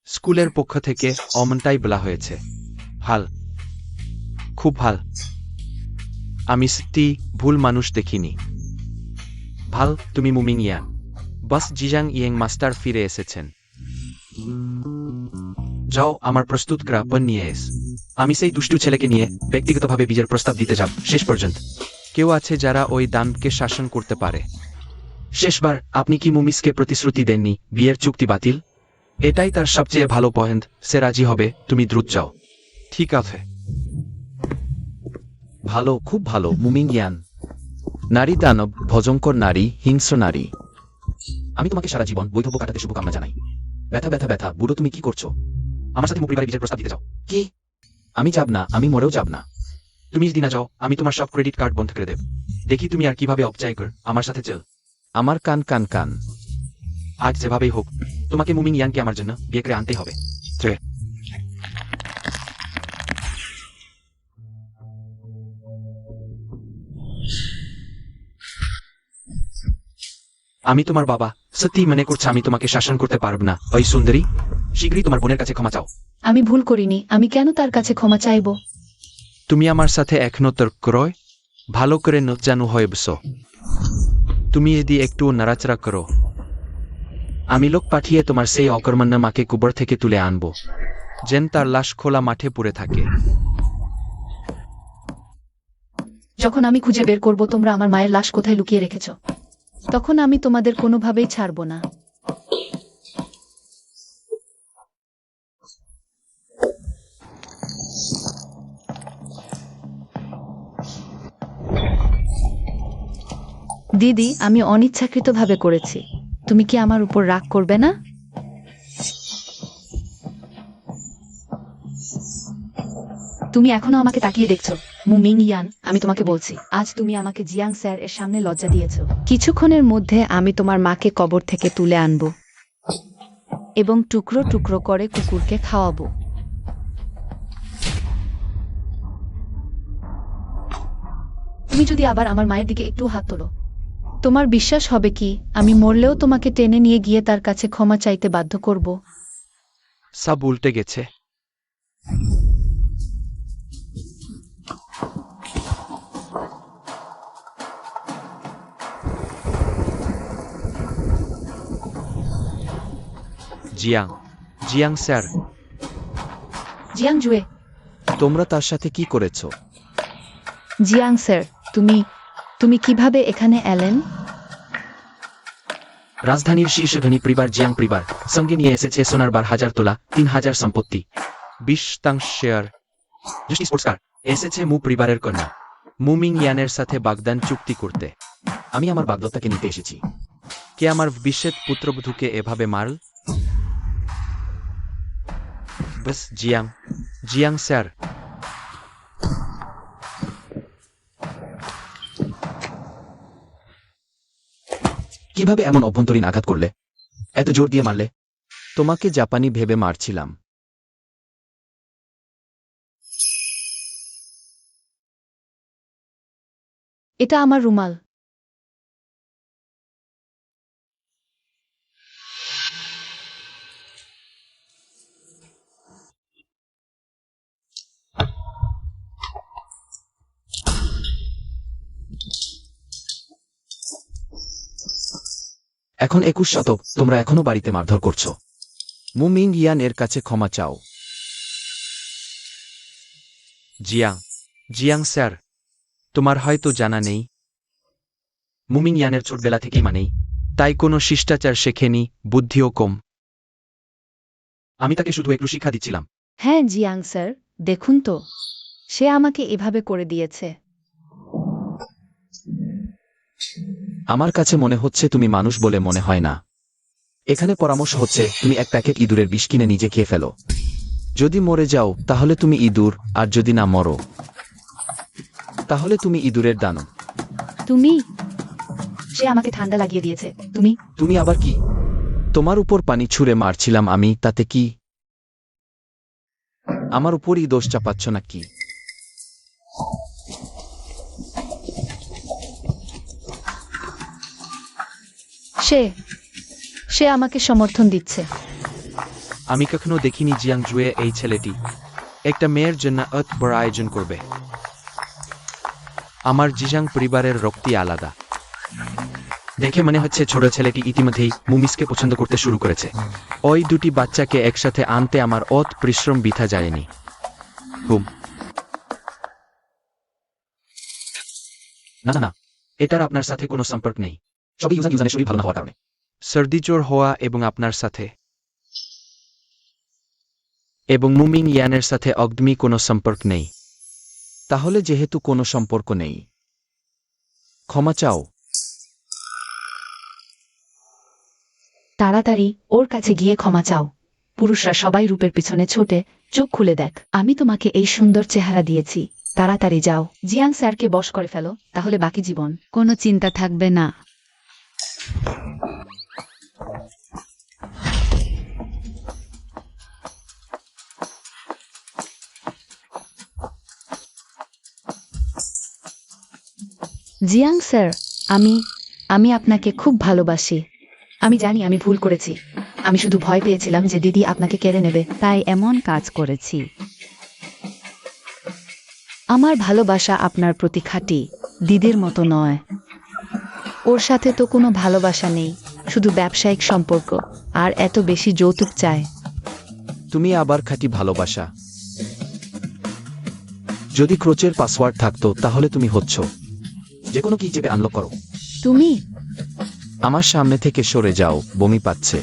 স্কুলের পক্ষ থেকে অমনটাই বলা হয়েছে। ভাল, খুব ভাল। আমি সত্যি ভুল মানুষ দেখিনি। ভাল, তুমি মুমিং ইয়ান। বাস জিজাং ইয়েং মাস্টার ফিরে এসেছেন। যাও, আমার প্রস্তুত করা পণ নিয়ে এস। আমি সেই দুষ্টু ছেলেকে নিয়ে ব্যক্তিগতভাবে বিজয়ের প্রস্তাব দিতে যাব শেষ পর্যন্ত। কেউ আছে যারা ওই দানবকে শাসন করতে পারে। শেষবার আপনি কি মুমিসকে প্রতিশ্রুতি দেননি বিয়ের চুক্তি বাতিল? এটাই তার সবচেয়ে ভালো পয়েন্ট। সে রাজি হবে, তুমি দ্রুত যাও। ঠিক আছে। ভালো, খুব ভালো মুমিং ইয়ান। নারী দানব, ভজঙ্কর নারী, হিংস্র নারী। আমি তোমাকে সারা জীবন বৈধব্য কাটাতে শুভকামনা জানাই। ব্যথা ব্যথা ব্যথা। বুড়ো, তুমি কি করছো? আমার সাথে মুখ পরিবারে বিজয়ের প্রস্তাব দিতে যাও? কি? আমি যাব না, আমি মরেও যাব না। তুমি যদি না যাও, আমি তোমার সব ক্রেডিট কার্ড বন্ধ করে দেব। দেখি তুমি আর কিভাবে অপচয় কর। আমার সাথে চল। আমার কান কান কান। আজ যেভাবেই হোক তোমাকে মুমিং ইয়ানকে আমার জন্য বিয়ে করে আনতেই হবে। আমি তোমার বাবা, সত্যি মনে করছে আমি তোমাকে শাসন করতে পারব না? ওই সুন্দরী, শীঘ্রই তোমার বোনের কাছে ক্ষমা চাও। আমি ভুল করিনি, আমি কেন তার কাছে ক্ষমা চাইব? তুমি আমার সাথে এখনো তর্ক করো? ভালো করে ন জানু হয় বসো। তুমি এদি একটু নাড়াচাড়া করো। আমি লোক পাঠিয়ে তোমার সেই অকর্মণ্য মাকে কুবর থেকে তুলে আনবো। যেন তার লাশ খোলা মাঠে পড়ে থাকে। যখন আমি খুঁজে বের করব তোমরা আমার মায়ের লাশ কোথায় লুকিয়ে রেখেছ, তখন আমি তোমাদের কোনোভাবেই ছাড়ব না। দিদি, আমি অনিচ্ছাকৃতভাবে করেছি। তুমি কি আমার উপর রাগ করবে না? তুমি এখনো আমাকে তাকিয়ে দেখছো। মুমিং ইয়ান, আমি তোমাকে বলছি, আজ তুমি আমাকে জিয়াং স্যার এর সামনে লজ্জা দিয়েছো। কিছুক্ষণের মধ্যে আমি তোমার মাকে কবর থেকে তুলে আনবো এবং টুকরো টুকরো করে কুকুরকে খাওয়াবো। তুমি যদি আবার আমার মায়ের দিকে একটু হাত তোলো, তোমার বিশ্বাস হবে কি আমি মরলেও তোমাকে টেনে নিয়ে গিয়ে তার কাছে ক্ষমা চাইতে বাধ্য করব? সব উল্টে গেছে। জিয়াং, জিয়াং স্যার, জিয়াং জুয়ে। তোমরা তার সাথে কি করেছো? জিয়াং স্যার, তুমি কিভাবে এখানে এলেন? রাজধানীর শীর্ষ ধনী পরিবার জিয়াং পরিবার সঙ্গে নিয়ে এসেছে সোনার 12,000 তোলা, 3,000 সম্পত্তি, 20% শেয়ার। দৃষ্টি স্পোর্টস কার। এসেছে মু পরিবারের কন্যা। মুমিং ইয়ানের সাথে বাগদান চুক্তি করতে। আমি আমার বাগদত্তাকে নিতে এসেছি। কে আমার বিশেষ পুত্রবধূকে এভাবে মারল? বস জিয়াং, জিয়াং স্যার। কিভাবে এমন অভ্যন্তরীণ আঘাত করলে? এত জোর দিয়ে মারলে? তোমাকে জাপানি ভেবে মারছিলাম। এটা আমার রুমাল। এখন 21 শতক, তোমরা এখনো বাড়িতে মারধর করছো। মুমিং ইয়ান এর কাছে ক্ষমা চাও। জিয়াং, জিয়াং স্যার, তোমার হয়তো জানা নেই, মুমিং ইয়ানের ছোটবেলা থেকেই মানেই। তাই কোনো শিষ্টাচার শেখেনি, বুদ্ধিও কম। আমি তাকে শুধু একটু শিক্ষা দিচ্ছিলাম। হ্যাঁ জিয়াং স্যার, দেখুন তো, সে আমাকে এভাবে করে দিয়েছে। আমার কাছে মনে হচ্ছে তুমি মানুষ বলে মনে হয় না। এখানে পরামর্শ হচ্ছে তুমি এক প্যাকেট ইঁদুরের বিষ কিনে নিজে খেয়ে ফেলো। যদি মরে যাও তাহলে তুমি ইঁদুর, আর যদি না মরো তাহলে তুমি ইঁদুরের দানব। তুমি? সে আমাকে ঠান্ডা লাগিয়ে দিয়েছে। তুমি আবার কি? তোমার উপর পানি ছুঁড়ে মারছিলাম আমি, তাতে কি? আমার উপরই দোষ চাপাচ্ছ নাকি? সে আমাকে সমর্থন দিচ্ছে। আমি কখনো দেখিনি জিয়াং জুয়ে এই ছেলেটি একটা মেয়ের জন্য এত বড় আয়োজন করবে। আমার জিজাং পরিবারের রক্তি আলাদা। দেখে মনে হচ্ছে ছোট ছেলেটি ইতিমধ্যেই মুমিসকে পছন্দ করতে শুরু করেছে। ওই দুটি বাচ্চাকে একসাথে আনতে আমার অত পরিশ্রম বৃথা যায়নি। হুম। না না না, এটার আপনার সাথে কোনো সম্পর্ক নেই। সবই ইউজানের শরীর ভালো না হওয়ার কারণে। সর্দিচোর হওয়া এবং আপনার সাথে এবং মুমিং ইয়ানের সাথে একদমই কোনো সম্পর্ক নেই। তাহলে যেহেতু কোনো সম্পর্ক নেই, ক্ষমা চাও। তাড়াতাড়ি ওর কাছে গিয়ে ক্ষমা চাও। পুরুষরা সবাই রূপের পিছনে ছোটে, চোখ খুলে দেখ। আমি তোমাকে এই সুন্দর চেহারা দিয়েছি, তাড়াতাড়ি যাও। জিয়াং স্যারকে বশ করে ফেলো, তাহলে বাকি জীবন কোনো চিন্তা থাকবে না। জিয়াং স্যার, আমি আপনাকে খুব ভালোবাসি। আমি জানি আমি ভুল করেছি। আমি শুধু ভয় পেয়েছিলাম যে দিদি আপনাকে কেড়ে নেবে, তাই এমন কাজ করেছি। আমার ভালোবাসা আপনার প্রতি খাঁটি, দিদির মতো নয়। ওর সাথে তো কোনো ভালোবাসা নেই, শুধু ব্যবসায়িক সম্পর্ক, আর এত বেশি যৌতুক চায়। তুমি আবার খাঁটি ভালোবাসা। যদি ক্রোচের পাসওয়ার্ড থাকতো তাহলে তুমি হচ্ছ। যে কোনো কি চেপে আনলক করো। তুমি আমার সামনে থেকে সরে যাও, বমি পাচ্ছে।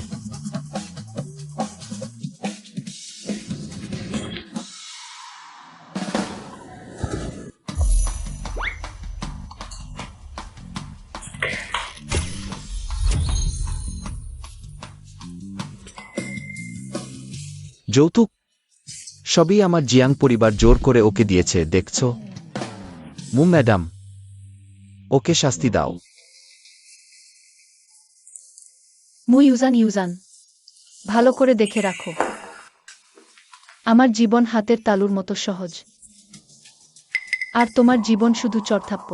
যৌতুক সবই আমার জিয়াং পরিবার জোর করে ওকে দিয়েছে, দেখছো? ম্যাডাম, ওকে শাস্তি দাও। ইউজান, ভালো করে দেখে রাখো। আমার জীবন হাতের তালুর মতো সহজ, আর তোমার জীবন শুধু চড়থাপ্প।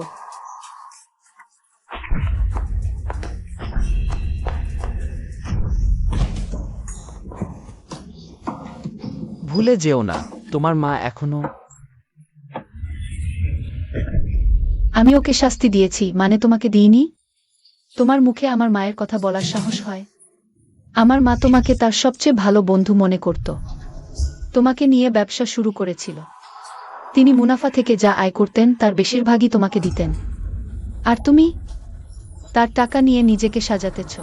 ভুলে যেও না, তোমার মা এখনো। আমি ওকে শাস্তি দিয়েছি, মানে তোমাকে দিইনি? তোমার মুখে আমার মায়ের কথা বলার সাহস হয়? আমার মা তোমাকে তার সবচেয়ে ভালো বন্ধু মনে করত, তোমাকে নিয়ে ব্যবসা শুরু করেছিল। তিনি মুনাফা থেকে যা আয় করতেন তার বেশিরভাগই তোমাকে দিতেন, আর তুমি তার টাকা নিয়ে নিজেকে সাজাতেছ,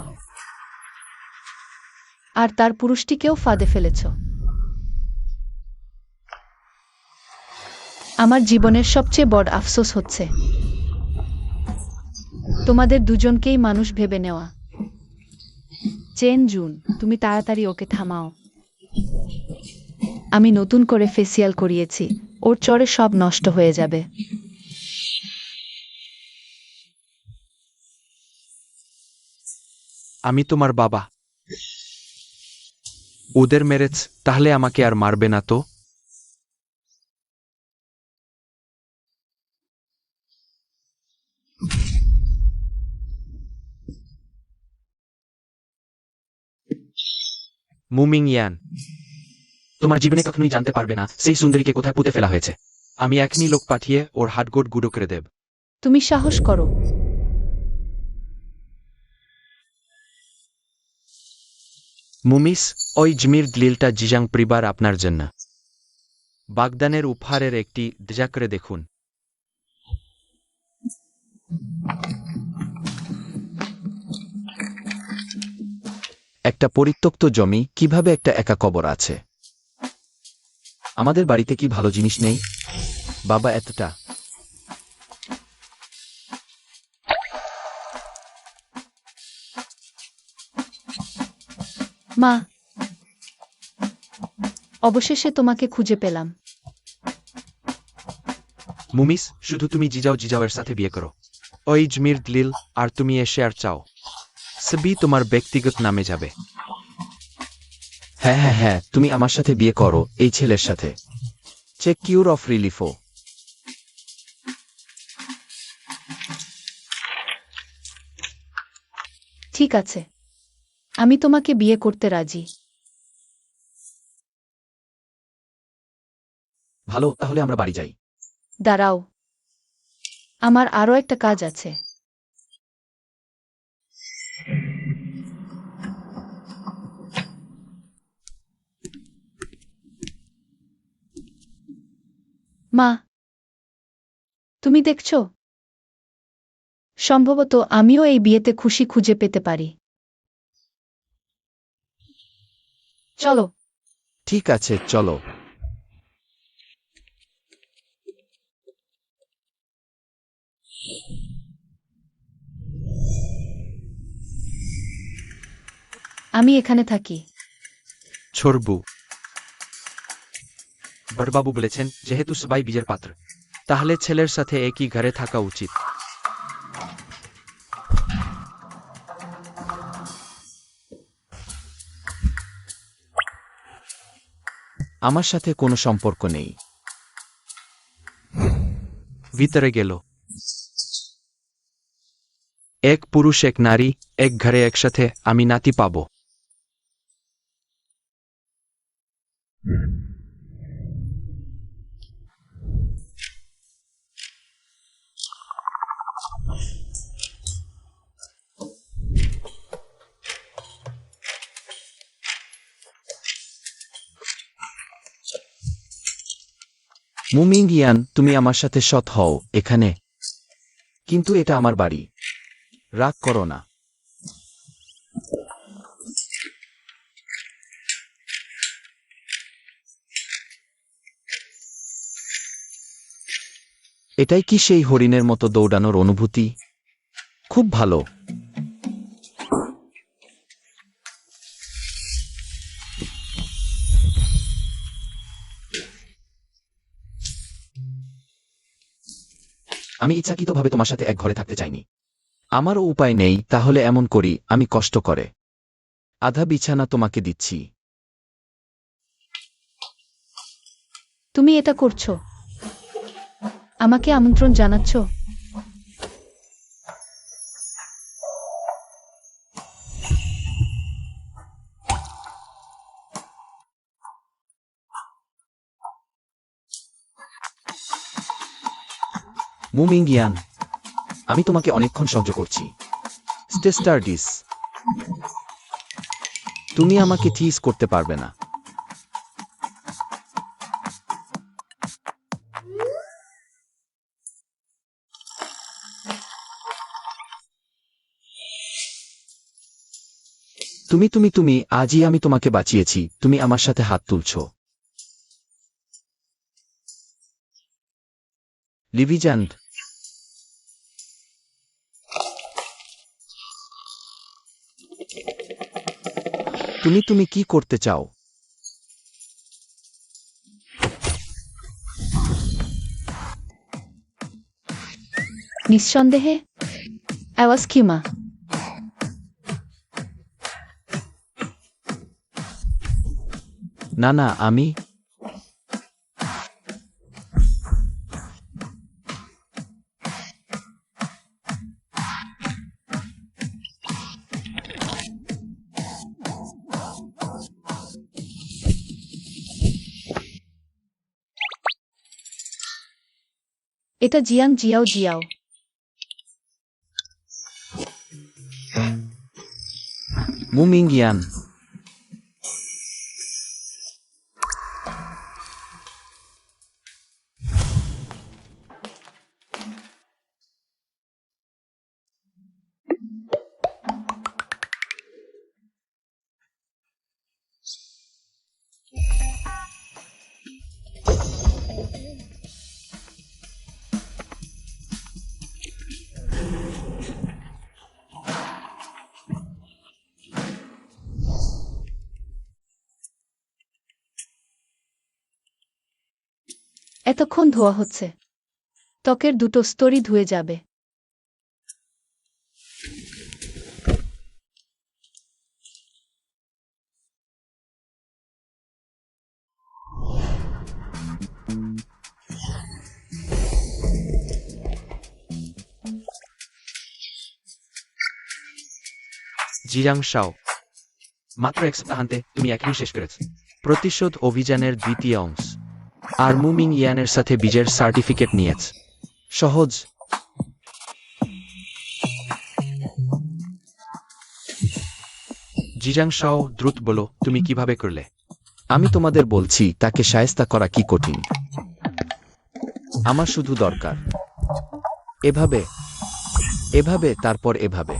আর তার পুরুষটিকেও ফাঁদে ফেলেছ। আমার জীবনের সবচেয়ে বড় আফসোস হচ্ছে তোমাদের দুজনকেই মানুষ ভেবে নেওয়া। চেন জুন, তুমি তাড়াতাড়ি ওকে থামাও। আমি নতুন করে ফেসিয়াল করিয়েছি, ওর চড়ে সব নষ্ট হয়ে যাবে। আমি তোমার বাবা। ওদের মেরেছ, তাহলে আমাকে আর মারবে না তো? মুমিং ইয়ান, তোমার জীবনে কখনোই জানতে পারবে না সেই সুন্দরীকে কোথায় পুঁতে ফেলা হয়েছে। আমি এখনই লোক পাঠিয়ে ওর হাডগোড় গুঁড়ো করে দেব। তুমি সাহস করো। মুমিস, ওই জমির দলিলটা জিজাং পরিবার আপনার জন্য। বাগদানের উপহারের একটি দজা করে দেখুন। একটা পরিত্যক্ত জমি কিভাবে একটা একা কবর আছে? আমাদের বাড়িতে কি ভালো জিনিস নেই? বাবা এতটা মা, অবশেষে তোমাকে খুঁজে পেলাম। মুমিস, শুধু তুমি জিজাওয়ের সাথে বিয়ে করো। ওই জমির দলিল আর তুমি এসে আর চাও, সবই তোমার ব্যক্তিগত নামে যাবে। হ্যাঁ হ্যাঁ হ্যাঁ, তুমি আমার সাথে বিয়ে করো, এই ছেলের সাথে। চেক কিউর অফ রিলিফও। ঠিক আছে, আমি তোমাকে বিয়ে করতে রাজি। ভালো, তাহলে আমরা বাড়ি যাই। দাঁড়াও, আমার আরও একটা কাজ আছে। মা, তুমি দেখছো? সম্ভবত আমিও এই বিয়েতে খুশি খুঁজে পেতে পারি। চলো। ঠিক আছে, চলো। আমি এখানে থাকি। ছড়বু, বড়বাবু বলেছেন যেহেতু সবাই বীজের পাত্র, তাহলে ছেলের সাথে একই ঘরে থাকা উচিত। আমার সাথে কোনো সম্পর্ক নেই। ভিতরে গেল। এক পুরুষ এক নারী, এক ঘরে একসাথে, আমি নাতি পাব। মুমিং ইয়ান, তুমি আমার সাথে সৎ হও এখানে। কিন্তু এটা আমার বাড়ি। রাগ করো না। এটাই কি সেই হরিণের মতো দৌড়ানোর অনুভূতি? খুব ভালো। আমি ইচ্ছাকৃতভাবে তোমার সাথে এক ঘরে থাকতে চাইনি। আমারও উপায় নেই, তাহলে এমন করি, আমি কষ্ট করে আধা বিছানা তোমাকে দিচ্ছি। তুমি এটা করছো? আমাকে আমন্ত্রণ জানাচ্ছ? মুমিং ইয়ান, আমি তোমাকে অনেকক্ষণ সহ্য করছি। স্টেস্টারডিস, তুমি আমাকে টিজ করতে পারবে না। তুমি আজই আমি তোমাকে বাঁচিয়েছি, তুমি আমার সাথে হাত তুলছো। লিভিজান্ড, তুমি কি করতে চাও? নিঃসন্দেহে আওয়াজ ক্ষমা। না না, আমি এটা জিয়াং জিয়াও জিয়াও। মুমিং ইয়ান, এতক্ষণ ধোয়া হচ্ছে, ত্বকের দুটো স্তরই ধুয়ে যাবে। জিয়াং শাও, মাত্র এক সপ্তাহান্তে তুমি একই শেষ করেছ। প্রতিশোধ অভিযানের দ্বিতীয় অংশ। আর মুমিং ইয়ানের সাথে বিজয়ের সার্টিফিকেট নিয়েছ। সহজ। জিয়াং শাও, দ্রুত বলো, তুমি কিভাবে করলে? আমি তোমাদের বলছি, তাকে শায়েস্তা করা কি কঠিন। আমার শুধু দরকার এভাবে, এভাবে, তারপর এভাবে।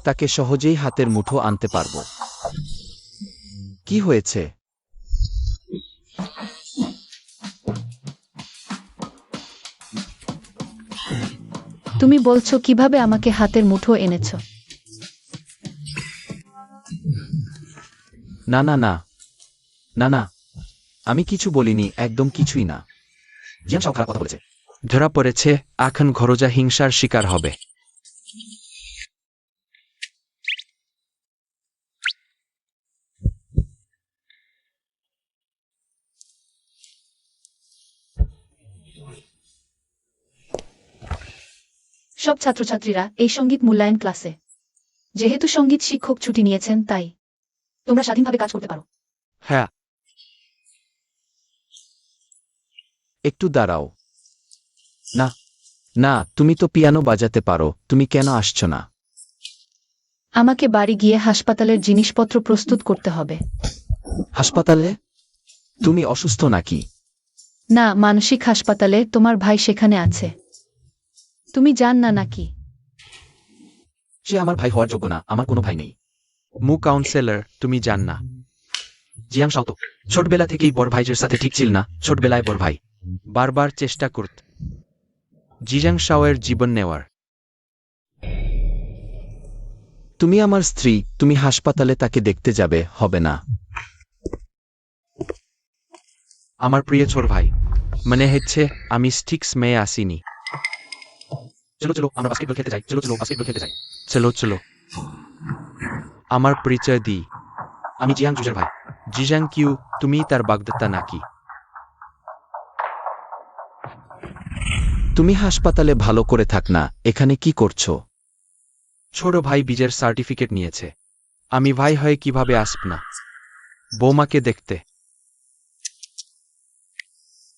তাকে সহজেই হাতের মুঠো আনতে পারবো। কি হয়েছে? তুমি বলছো কিভাবে আমাকে হাতের মুঠো এনেছ? না না না না না, আমি কিছু বলিনি, একদম কিছুই না। জিয়াং শাও খারাপ কথা বলেছে। ধরা পড়েছে, এখন ঘরোজা হিংসার শিকার হবে। সব ছাত্রছাত্রীরা এই সঙ্গীত মূল্যায়ন ক্লাসে। যেহেতু সঙ্গীত শিক্ষক ছুটি নিয়েছেন, তাই তোমরা স্বাধীনভাবে কাজ করতে পারো। হ্যাঁ, একটু দাঁড়াও। না না, তুমি তো পিয়ানো বাজাতে পারো, তুমি কেন আসছো না? আমাকে বাড়ি গিয়ে হাসপাতালের জিনিসপত্র প্রস্তুত করতে হবে। হাসপাতালে? তুমি অসুস্থ নাকি? না, মানসিক হাসপাতালে তোমার ভাই সেখানে আছে। তুমি জান না নাকি? সে আমার ভাই হওয়ার যোগ্য না, আমার কোনো ভাই নেই। মু কাউন্সেলর, তুমি জান না? জিয়াং শাও তো ছোটবেলা থেকেই বড় ভাইয়ের সাথে ঠিক ছিল না, ছোটবেলায় বড় ভাই। বারবার চেষ্টা করত জিজাং শাওয়ের জীবন নেওয়ার। তুমি আমার স্ত্রী, তুমি হাসপাতালে তাকে দেখতে যাবে, হবে না। আমার প্রিয় ছোট ভাই, মনে হচ্ছে আমি স্টিক্স মেয়ে আসিনি। চলো চলো আমরা বাস্কেটবল খেলতে যাই, চলো চলো বাস্কেটবল খেলতে যাই। চলো চলো। আমার পরিচয় দিই। আমি জিয়াং জুজের ভাই। জিজাং কিউ, তুমি তার বাগদত্তা নাকি? তুমি হাসপাতালে ভালো করে থাক না, এখানে কি করছো? ছোট ভাই বীজের সার্টিফিকেট নিয়েছে, আমি ভাই হয়ে কিভাবে আসব না বৌমাকে দেখতে?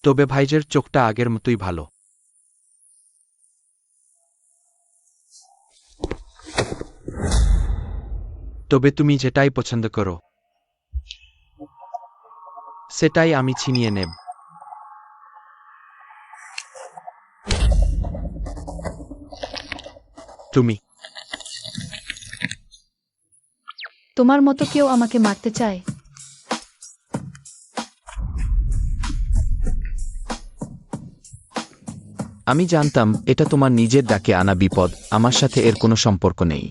তবে ভাইজের চোখটা আগের মতোই ভালো। তবে তুমি যেটাই পছন্দ করো সেটাই আমি ছিনিয়ে নেব। তুমি তোমার মতো কেউ আমাকে মারতে চায়? আমি জানতাম এটা তোমার নিজের ডাকে আনা বিপদ, আমার সাথে এর কোনো সম্পর্ক নেই।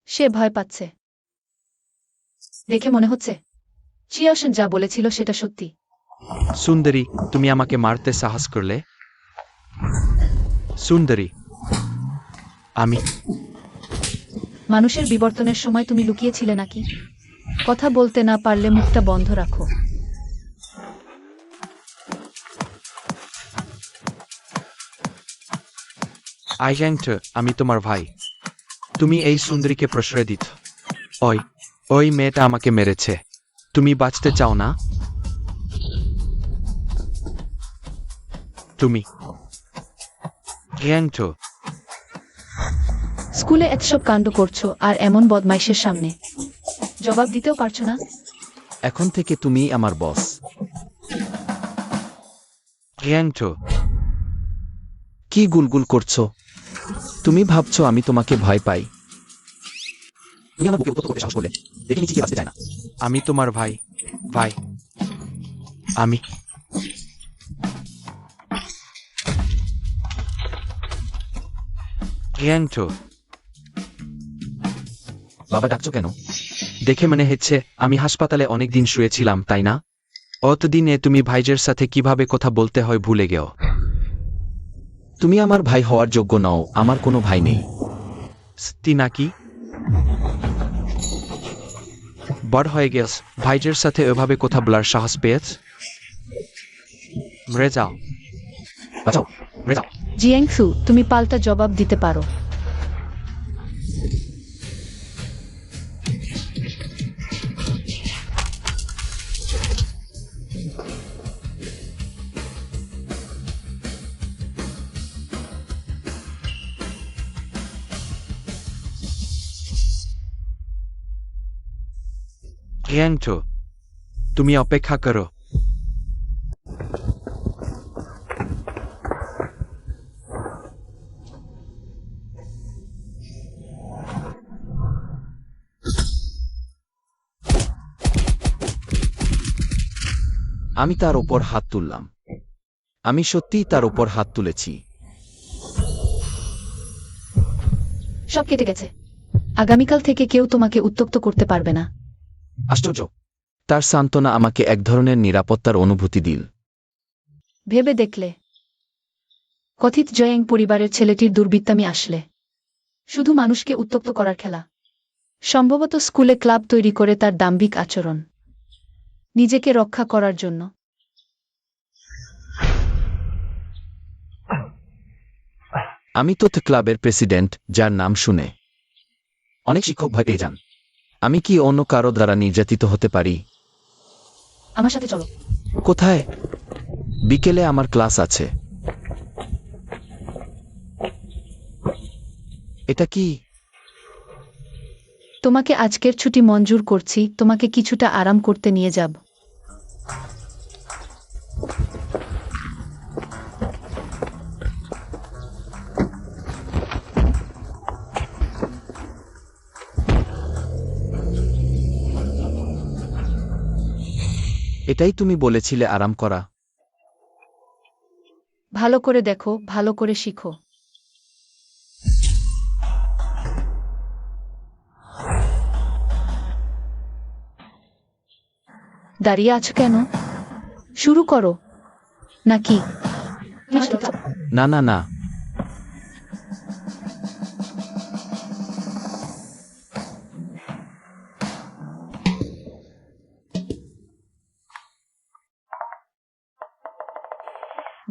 সে ভয় পাচ্ছে দেখে মনে হচ্ছে চিয়াশন যা বলেছিল সেটা সত্যি। সুন্দরী, তুমি আমাকে মারতে সাহস করলে? সুন্দরী, আমি মানুষের বিবর্তনের সময় তুমি লুকিয়েছিলে নাকি? কথা বলতে না পারলে মুখটা বন্ধ রাখো। আমি তোমার ভাই। তুমি এই সুন্দরীকে প্রশ্রয় দিত। ওই ওই মেয়েটা আমাকে মেরেছে। তুমি বাঁচতে চাও না? তুমি স্কুলে এতসব কাণ্ড করছো আর এমন বদমাইশের সামনে জবাব দিতেও পারছো না? এখন থেকে তুমি আমার বস। কি গুলগুল করছো? তুমি ভাবছো আমি তোমাকে ভয় পাই? তুমি আমার বুকে উত্তপ্ত করতে সাহস করলে, দেখে নিচে কি বাঁচতে চায় না। আমি তোমার ভাই। ভাই আমি বাবা ডাকছো কেন? দেখে মনে হচ্ছে আমি হাসপাতালে অনেকদিন শুয়েছিলাম, তাই না? অতদিনে তুমি ভাইজের সাথে কিভাবে কথা বলতে হয় ভুলে গেও। তুমি আমার ভাই হওয়ার যোগ্য নও, আমার কোনো ভাই নেই। সত্যি নাকি? বড় হয়ে গেছ, ভাইজের সাথে এভাবে কথা বলার সাহস পেয়েছ? মরে যাও। বাঁচাও, মরে যাও। জিয়াংসু, তুমি পাল্টা জবাব দিতে পারো। তুমি অপেক্ষা করো। আমি তার ওপর হাত তুললাম। আমি সত্যিই তার ওপর হাত তুলেছি। সব কেটে গেছে। আগামীকাল থেকে কেউ তোমাকে উত্তক্ত করতে পারবে না। আশ্চর্য। তার সান্ত্বনা আমাকে এক ধরনের নিরাপত্তার অনুভূতি দিল। ভেবে দেখলে কথিত জয়াং পরিবারের ছেলেটির দুর্বৃত্তামি আসলে শুধু মানুষকে উত্তক্ত করার খেলা। সম্ভবত স্কুলে ক্লাব তৈরি করে তার দাম্ভিক আচরণ নিজেকে রক্ষা করার জন্য। আমি তো ক্লাবের প্রেসিডেন্ট, যার নাম শুনে অনেক শিক্ষক ভয় পেয়ে যান। আমি কি অন্য কারো দ্বারা নির্যাতিত হতে পারি? আমার সাথে চলো। কোথায়? বিকেলে আমার ক্লাস আছে। এটা কি? তোমাকে আজকের ছুটি মঞ্জুর করছি, তোমাকে কিছুটা আরাম করতে নিয়ে যাব। এটাই তুমি বলেছিলে আরাম করা। ভালো করে দেখো, ভালো করে শিখো। দাঁড়িয়ে আছো কেন? শুরু করো নাকি? না না না,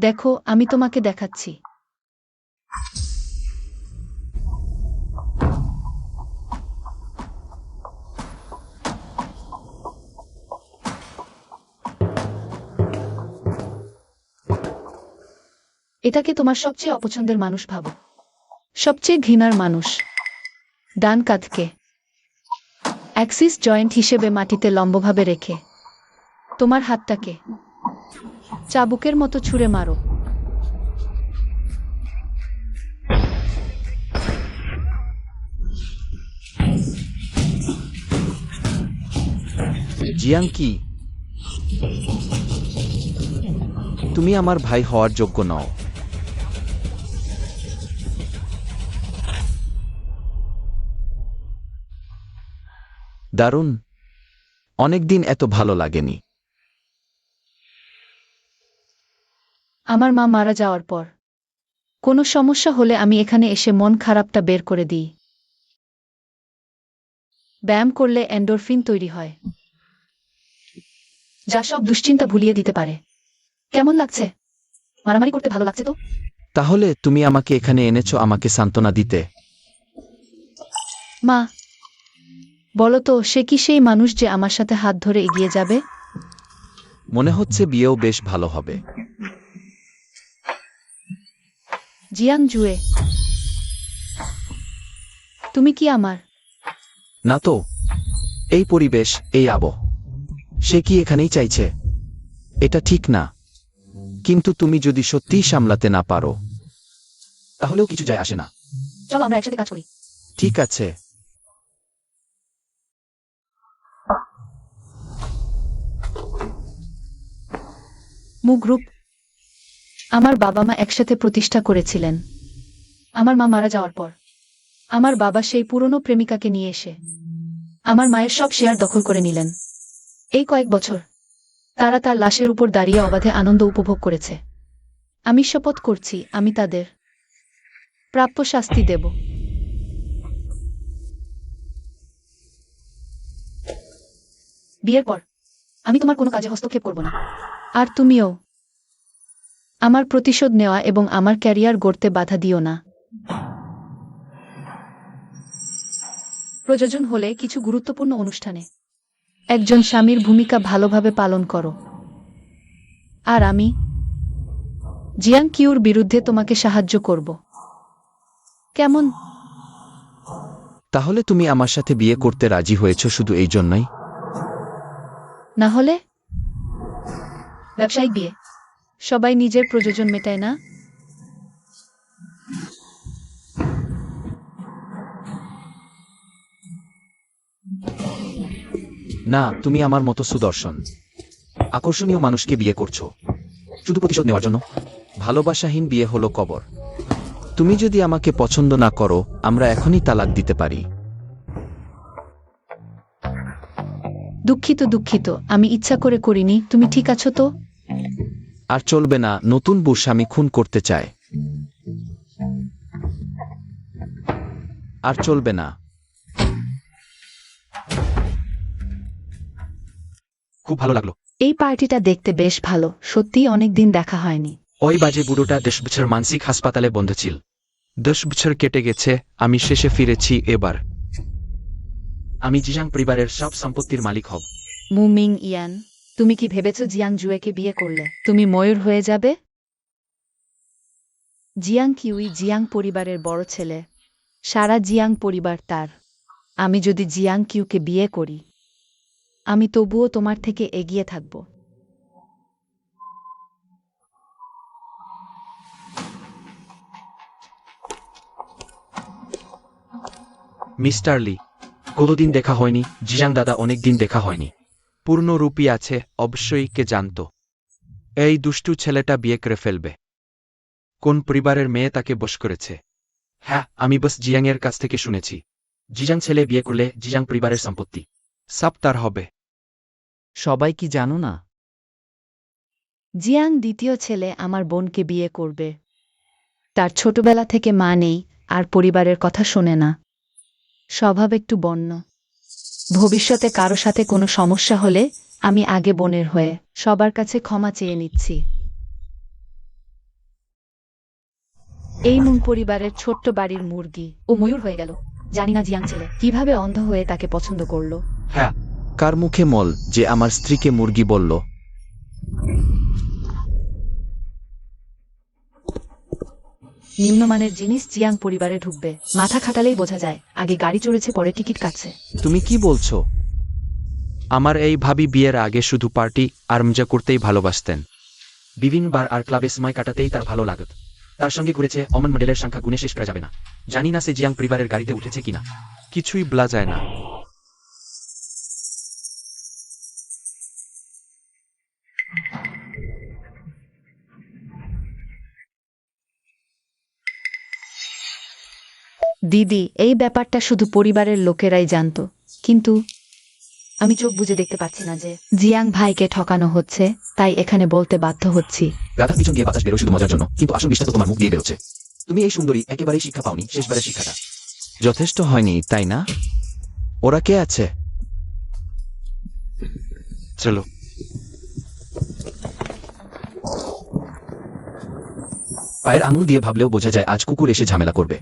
দেখো, আমি তোমাকে দেখাচ্ছি। এটাকে তোমার সবচেয়ে অপছন্দের মানুষ ভাবো, সবচেয়ে ঘৃণার মানুষ। ডান কাঁধকে অ্যাক্সিস জয়েন্ট হিসেবে মাটিতে লম্বভাবে রেখে তোমার হাতটাকে চাবুকের মতো ছুঁড়ে মারো। জিয়াং কি? তুমি আমার ভাই হওয়ার যোগ্য নও। দারুণ, অনেকদিন এত ভালো লাগেনি। আমার মা মারা যাওয়ার পর কোনো সমস্যা হলে আমি এখানে এসে মন খারাপটা বের করে দিই। ব্যায়াম করলে এন্ডোরফিন তৈরি হয়, যা সব দুশ্চিন্তা ভুলিয়ে দিতে পারে। কেমন লাগছে? মারামারি করতে ভালো লাগছে তো? তাহলে তুমি আমাকে এখানে এনেছো আমাকে সান্ত্বনা দিতে? মা, বলো তো, সে কি সেই মানুষ যে আমার সাথে হাত ধরে এগিয়ে যাবে? মনে হচ্ছে বিয়েও বেশ ভালো হবে। জিয়াং জুয়ে, তুমি কি আমার? না তো, এই পরিবেশ, এই আবহ, সে কি এখানেই চাইছে? এটা ঠিক না। কিন্তু তুমি যদি সত্যিই সামলাতে না পারো, তাহলেও কিছু যায় আসে না। চলো আমরা একসাথে কাজ করি। ঠিক আছে। মু গ্রুপ আমার বাবা মা একসাথে প্রতিষ্ঠা করেছিলেন। আমার মা মারা যাওয়ার পর আমার বাবা সেই পুরনো প্রেমিকাকে নিয়ে এসে আমার মায়ের সব শেয়ার দখল করে নিলেন। এই কয়েক বছর তারা তার লাশের উপর দাঁড়িয়ে অবাধে আনন্দ উপভোগ করেছে। আমি শপথ করছি, আমি তাদের প্রাপ্য শাস্তি দেব। বিয়ের পর আমি তোমার কোনো কাজে হস্তক্ষেপ করব না। আর তুমিও আমার প্রতিশোধ নেওয়া এবং আমার ক্যারিয়ার গড়তে বাধা দিও না। প্রয়োজন হলে কিছু গুরুত্বপূর্ণ অনুষ্ঠানে একজন স্বামীর ভূমিকা ভালোভাবে পালন করো। আর আমি জিয়াং কিউর বিরুদ্ধে তোমাকে সাহায্য করব। কেমন? তাহলে তুমি আমার সাথে বিয়ে করতে রাজি হয়েছ শুধু এই জন্যই? না হলে? ব্যবসায়িক বিয়ে সবাই নিজের প্রয়োজন মেটায় না? না, তুমি আমার মতো সুদর্শন, আকর্ষণীয় মানুষকে বিয়ে করছো শুধু প্রতিশোধ নেওয়ার জন্য। ভালোবাসাহীন বিয়ে হলো কবর। তুমি যদি আমাকে পছন্দ না করো, আমরা এখনই তালাক দিতে পারি। দুঃখিত দুঃখিত, আমি ইচ্ছা করে করিনি। তুমি ঠিক আছো তো? আর চলবে না, নতুন বউ স্বামী খুন করতে চায়। আর চলবে না। খুব ভালো লাগলো। এই পার্টিটা দেখতে বেশ ভালো, সত্যিই অনেকদিন দেখা হয়নি। ওই বাজে বুড়োটা 10 বছর মানসিক হাসপাতালে বন্ধ ছিল। 10 বছর কেটে গেছে, আমি শেষে ফিরেছি। এবার আমি জিয়াং পরিবারের সব সম্পত্তির মালিক হব। মু মিং ইয়ান, তুমি কি ভেবেছো জিয়াং জুয়েকে বিয়ে করলে তুমি ময়ূর হয়ে যাবে? জিয়াং কিউই জিয়াং পরিবারের বড় ছেলে, সারা জিয়াং পরিবার তার। আমি যদি জিয়াং কিউকে বিয়ে করি, আমি তবুও তোমার থেকে এগিয়ে থাকব। মিস্টার লি, কতদিন দেখা হয়নি। জিয়াং দাদা, অনেকদিন দেখা হয়নি। পূর্ণরূপী আছে, অবশ্যই কে জানত। এই দুষ্টু ছেলেটা বিয়ে করে ফেলবে। কোন পরিবারের মেয়ে তাকে বশ করেছে? হ্যাঁ, আমি বস জিয়াংয়ের কাছ থেকে শুনেছি। জিজাং ছেলে বিয়ে করলে জিজাং পরিবারের সম্পত্তি সব তার হবে। সবাই কি জানো না? জিয়াং দ্বিতীয় ছেলে আমার বোনকে বিয়ে করবে। তার ছোটবেলা থেকে মা নেই, আর পরিবারের কথা শোনে না। স্বভাব একটু বন্য। ভবিষ্যতে কারো সাথে কোনো সমস্যা হলে আমি আগে বোনের হয়ে সবার কাছে ক্ষমা চেয়ে নিচ্ছি। এই মুন পরিবারের ছোট্ট বাড়ির মুরগি ও ময়ূর হয়ে গেল। জানি না জিয়াং ছেলে কিভাবে অন্ধ হয়ে তাকে পছন্দ করলো। হ্যাঁ, কার মুখে মল যে আমার স্ত্রীকে মুরগি বলল? নিম্নমানের জিনিস জিয়াং পরিবারে ঢুকবে, মাথা খাটালেই বোঝা যায়। আগে গাড়ি চড়েছে, পরে টিকিট কাটছে। তুমি কি বলছো? আমার এই ভাবি বিয়ের আগে শুধু পার্টি আর মজা করতেই ভালোবাসতেন। বিভিন্ন বার আর ক্লাবে সময় কাটাতেই তার ভালো লাগত। তার সঙ্গে ঘুরেছে অমন মডেলের সংখ্যা গুণে শেষ করা যাবে না। জানি না সে জিয়াং পরিবারের গাড়িতে উঠেছে কিনা। কিছুই বলা যায় না। দিদি, এই ব্যাপারটা শুধু পরিবারের লোকেরাই জানত, কিন্তু আমি চোখ বুজে দেখতে পাচ্ছি না যে জিয়াং ভাইকে ঠকানো হচ্ছে, তাই এখানে বলতে বাধ্য হচ্ছি। গাধার পিছন দিয়ে বাতাস বেরো শুধু মজার জন্য, কিন্তু আসল বিষটা তো তোমার মুখ দিয়ে বেরোচ্ছে। তুমি এই সুন্দরী একেবারেই শিক্ষা পাওনি, শেষবারের শিক্ষাটা যথেষ্ট হয়নি, তাই না? ওরা কে আছে? চলো। পায়ের আঙুল দিয়ে ভাবলেও বোঝা যায় আজ কুকুর এসে ঝামেলা করবে।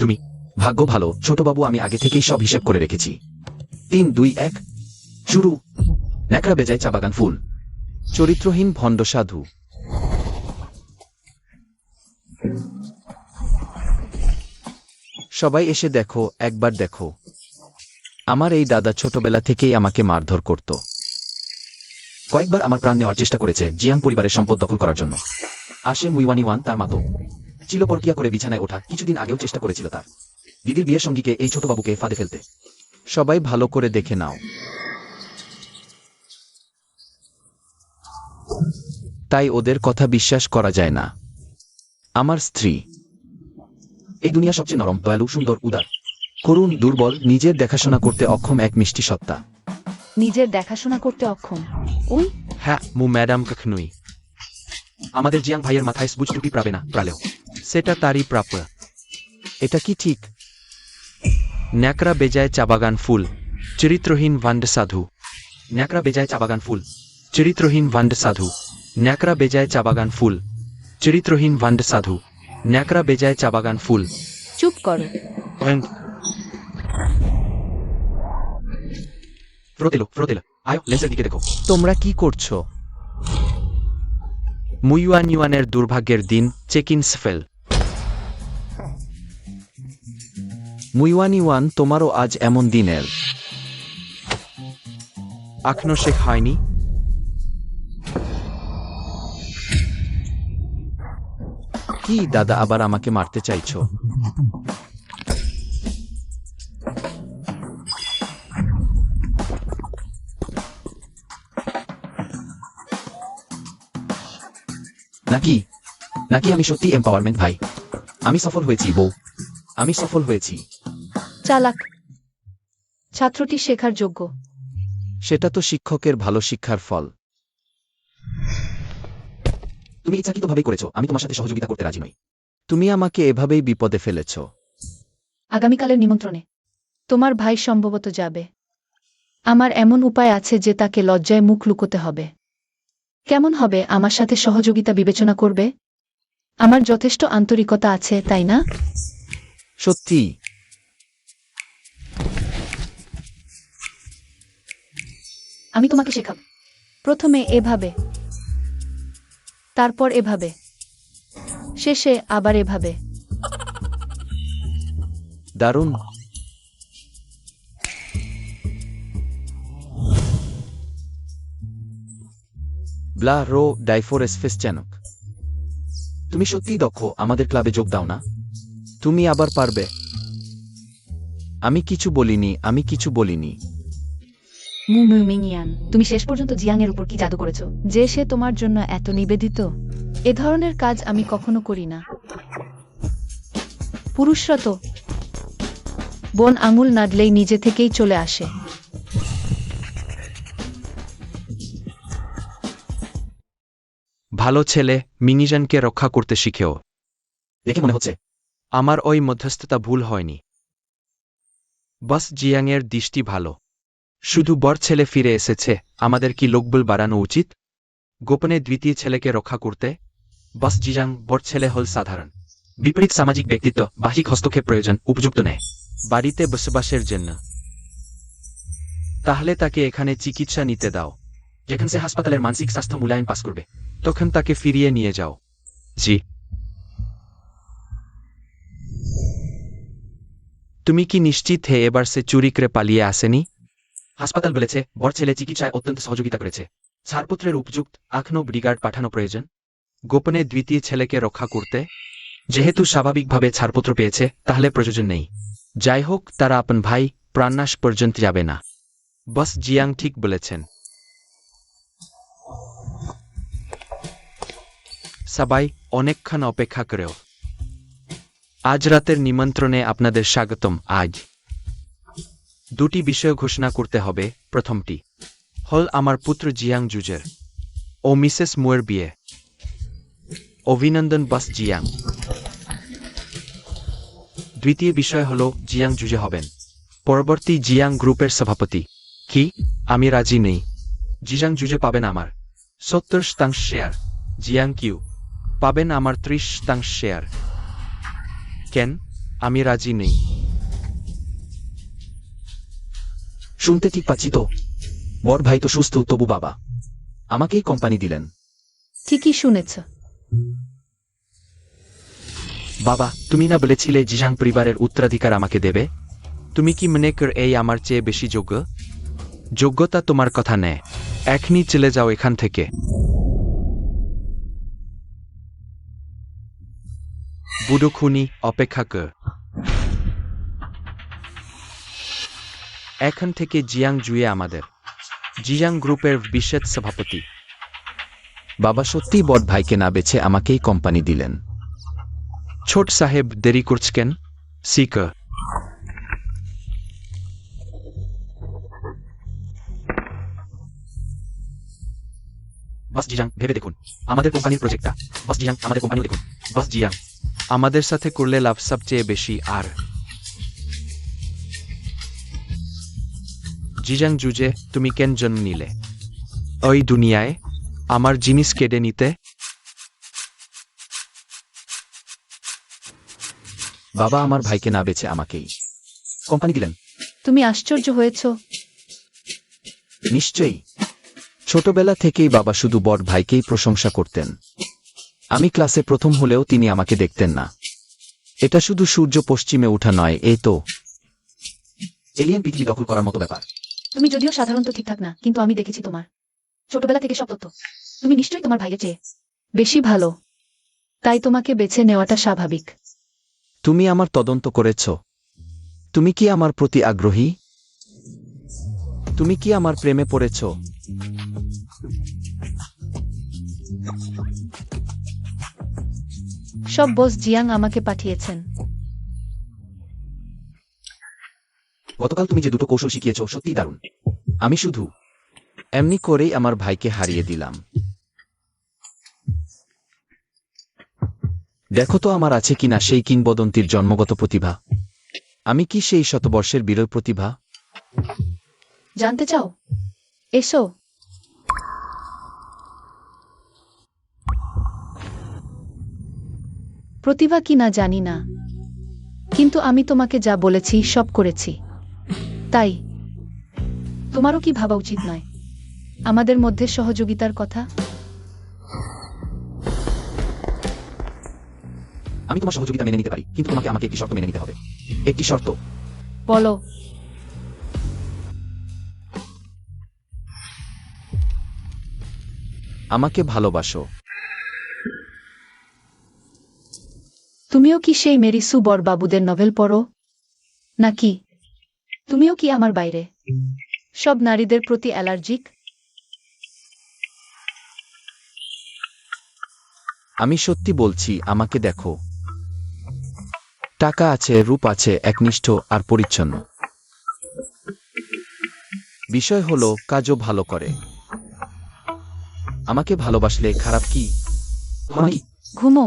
তুমি ভাগ্য ভালো ছোটবাবু, আমি আগে থেকেই সব হিসেব করে রেখেছি। 3, 2, 1 শুরু। ন্যাকড়া বেজায় চা বাগান ফুল। চরিত্রহীন ভণ্ড সাধু। সবাই এসে দেখো, একবার দেখো। আমার এই দাদা ছোটবেলা থেকেই আমাকে মারধর করত। কয়েকবার আমার প্রাণ নেওয়ার চেষ্টা করেছে জিয়াং পরিবারের সম্পদ দখল করার জন্য। আসে মুইওয়ানি তার মাতো ছিল পরকিয়া করে বিছানায় ওঠা। কিছুদিন আগেও চেষ্টা করেছিল তার দিদির বিয়ের সঙ্গীকে এই ছোটবাবুকে ফাঁদে ফেলতে। সবাই ভালো করে দেখে নাও। তাই ওদের কথা বিশ্বাস করা যায় না। আমার স্ত্রী এই দুনিয়া সবচেয়ে নরম, দয়ালু, সুন্দর, উদার, করুণ, দুর্বল, নিজের দেখাশোনা করতে অক্ষম এক মিষ্টি সত্তা। নিজের দেখাশোনা করতে অক্ষম? ওই হ্যাঁ, মু ম্যাডাম কখনোই। আমাদের জিয়াং ভাইয়ের মাথায় সবুজ টুপি পাবে না, প্রালেও সেটা তারই প্রাপ্য। এটা কি ঠিক? ন্যাকড়া বেজায় চা বাগান ফুল, চরিত্রহীন ভণ্ড সাধু। ন্যাকড়া বেজায় চা বাগান ফুল। চরিত্রহীন ভণ্ড সাধু। ন্যাকড়া বেজায় চা বাগান ফুল, চরিত্রহীন ভণ্ড সাধু। ন্যাকড়া বেজায় চা বাগান ফুল। চুপ করো। ফ্রোতেলো আয়ো, লেন্সের দিকে দেখো। তোমরা কি করছো? মুইওয়ানিওয়ানের দুর্ভাগ্যের দিন, চেক ইন ফেল। মুইওয়ানি তোমারও আজ এমন দিনের? এখনো শেখ হয়নি। কি দাদা, আবার আমাকে মারতে চাইছো? নাকি নাকি আমি সত্যি এম্পাওয়ারমেন্ট ভাই? আমি সফল হয়েছি বউ, আমি সফল হয়েছি। চালাক। ছাত্রটি শেখার যোগ্য। সেটা তো শিক্ষকের ভালো শিক্ষার ফল। তুমি ইচ্ছাকৃতভাবেই করেছো, আমি তোমার সাথে সহযোগিতা করতে রাজি নই। তুমি আমাকে এভাবেই বিপদে ফেলেছ। আগামীকালের নিমন্ত্রণে তোমার ভাই সম্ভবত যাবে। আমার এমন উপায় আছে যে তাকে লজ্জায় মুখ লুকোতে হবে। কেমন হবে আমার সাথে সহযোগিতা বিবেচনা করবে? আমার যথেষ্ট আন্তরিকতা আছে, তাই না? সত্যি? আমি তোমাকে শেখাব। প্রথমে এভাবে, তারপর এভাবে, শেষে আবার এভাবে। দারুণ। ব্লা রো ডাইফোরেসফেস চ্যানক। তুমি সত্যিই দক্ষ, আমাদের ক্লাবে যোগ দাও না? তুমি আবার পারবে। আমি কিছু বলিনি, আমি কিছু বলিনি। মিনিয়ান, তুমি শেষ পর্যন্ত জিয়াং এর উপর কি জাদু করেছো যে সে তোমার জন্য এত নিবেদিত? এ ধরনের কাজ আমি কখনো করি না। পুরুষরা তো বোন আঙুল নাড়লেই নিজে থেকেই চলে আসে। ভালো ছেলে মিনিজানকে রক্ষা করতে শিখেও। দেখে মনে হচ্ছে আমার ওই মধ্যস্থতা ভুল হয়নি। বস জিয়াংয়ের দৃষ্টি ভালো। শুধু বর ছেলে ফিরে এসেছে, আমাদের কি লোকবল বাড়ানো উচিত গোপনে দ্বিতীয় ছেলেকে রক্ষা করতে? বস জিয়াং বর ছেলে হল সাধারণ। বিপরীত সামাজিক ব্যক্তিত্ব, বাহ্যিক হস্তক্ষেপ প্রয়োজন, উপযুক্ত নেয়। বাড়িতে বসবাসের জন্য। তাহলে তাকে এখানে চিকিৎসা নিতে দাও। যেখানে সে হাসপাতালের মানসিক স্বাস্থ্য মূল্যায়ন পাস করবে। তখন তাকে ফিরিয়ে নিয়ে যাও। জি। তুমি কি নিশ্চিত হে এবার সে চুরি করে পালিয়ে আসেনি? হাসপাতাল বলেছে বর ছেলে চিকিৎসায় অত্যন্ত সহযোগিতা করেছে। ছাড়পত্রের উপযুক্ত আখনো ব্রিগার্ড পাঠানো প্রয়োজন গোপনে দ্বিতীয় ছেলেকে রক্ষা করতে। যেহেতু স্বাভাবিকভাবে ছাড়পত্র পেয়েছে তাহলে প্রয়োজন নেই। যাই হোক, তারা আপন ভাই, প্রাণনাশ পর্যন্ত যাবে না। বস জিয়াং ঠিক বলেছেন। সবাই অনেকক্ষণ অপেক্ষা করেও আজ রাতের নিমন্ত্রণে আপনাদের স্বাগতম। আজ দুটি বিষয় ঘোষণা করতে হবে। প্রথমটি হল আমার পুত্র জিয়াং জুজের ও মিসেস মুয়ের বিয়ে। অভিনন্দন বস জিয়াং। দ্বিতীয় বিষয় হল জিয়াং জুজে হবেন পরবর্তী জিয়াং গ্রুপের সভাপতি। কি? আমি রাজি নেই। জিয়াং জুজে পাবেন আমার 70% শেয়ার। জিয়াং কিউ পাবেন আমার 30% শেয়ার। কেন? আমি রাজি নেই। শুনতে ঠিক পাচ্ছি তো? বর ভাই তো সুস্থ, তবু বাবা আমাকেই কোম্পানি দিলেন। ঠিকই শুনেছ। বাবা, তুমি না বলেছিলে জিজাং পরিবারের উত্তরাধিকার আমাকে দেবে? তুমি কি মনে কর এই আমার চেয়ে বেশি যোগ্য? যোগ্যতা তোমার কথা নেয়। এখনই চলে যাও এখান থেকে। বুড়ো খুনি, অপেক্ষা কর। এখন থেকে জিয়াং জুয়ে আমাদের জিয়াং গ্রুপের বিশেষ সভাপতি। বাবা সত্যি বড় ভাইকে না বেছে আমাকেই কোম্পানি দিলেন। ছোট সাহেব, দেরি করছেন? শিক বস জিজাং, ভেবে দেখুন আমাদের কোম্পানির প্রজেক্টটা। বস জিজাং, আমাদের কোম্পানিও দেখুন। বস জিয়াং, আমাদের সাথে করলে লাভ সবচেয়ে বেশি। আর জিজাং জুজে, তুমি কেন জন্ম নিলে ওই দুনিয়ায় আমার জিনিস কেড়ে নিতে? বাবা আমার ভাইকে না বেছে আমাকেই কোম্পানি দিলেন। তুমি আশ্চর্য হয়েছ? নিশ্চয়ই। ছোটবেলা থেকেই বাবা শুধু বড় ভাইকেই প্রশংসা করতেন। আমি ক্লাসে প্রথম হলেও তিনি আমাকে দেখতেন না। এটা শুধু সূর্য পশ্চিমে ওঠা নয়, এই তো এলিয়েন পৃথিবী দখল করার মতো ব্যাপার। তুমি যদিও সাধারণত ঠিকঠাক না, কিন্তু আমি দেখেছি তোমার ছোটবেলা থেকে সব তথ্য। তুমি নিশ্চয়ই তোমার ভাইয়ের চেয়ে বেশি ভালো, তাই তোমাকে বেছে নেওয়াটা স্বাভাবিক। তুমি আমার তদন্ত করেছ। তুমি কি আমার প্রতি আগ্রহী? তুমি কি আমার প্রেমে পড়েছ? সব বস জিয়াং আমাকে পাঠিয়েছেন। গতকাল তুমি যে দুটো কৌশল শিখিয়েছ সত্যিই দারুণ। আমি শুধু এমনি করেই আমার ভাইকে হারিয়ে দিলাম। দেখো তো আমার আছে কিনা সেই কিংবদন্তির জন্মগত প্রতিভা। আমি কি সেই শতবর্ষের বিরল প্রতিভা? জানতে চাও? এসো। প্রতিভা কি না জানি না, কিন্তু আমি তোমাকে যা বলেছি সব করেছি। তাই তোমারও কি ভাবা উচিত নয় আমাদের মধ্যে সহযোগিতার কথা? আমি তোমার সহযোগিতা মেনে নিতে পারি, কিন্তু তোমাকে আমাকে একটি শর্ত মেনে নিতে হবে। একটি শর্ত। বলো। আমাকে ভালোবাসো। তুমিও কি সেই মেরি সু বড় বাবুদের নভেল পড়ো নাকি? তুমিও কি আমার বাইরে সব নারীদের প্রতি অ্যালার্জিক? আমি সত্যি বলছি, আমাকে দেখো। টাকা আছে, রূপ আছে, একনিষ্ঠ আর পরিচ্ছন্ন। বিষয় হলো কাজও ভালো করে। আমাকে ভালোবাসলে খারাপ কি? ঘুমো।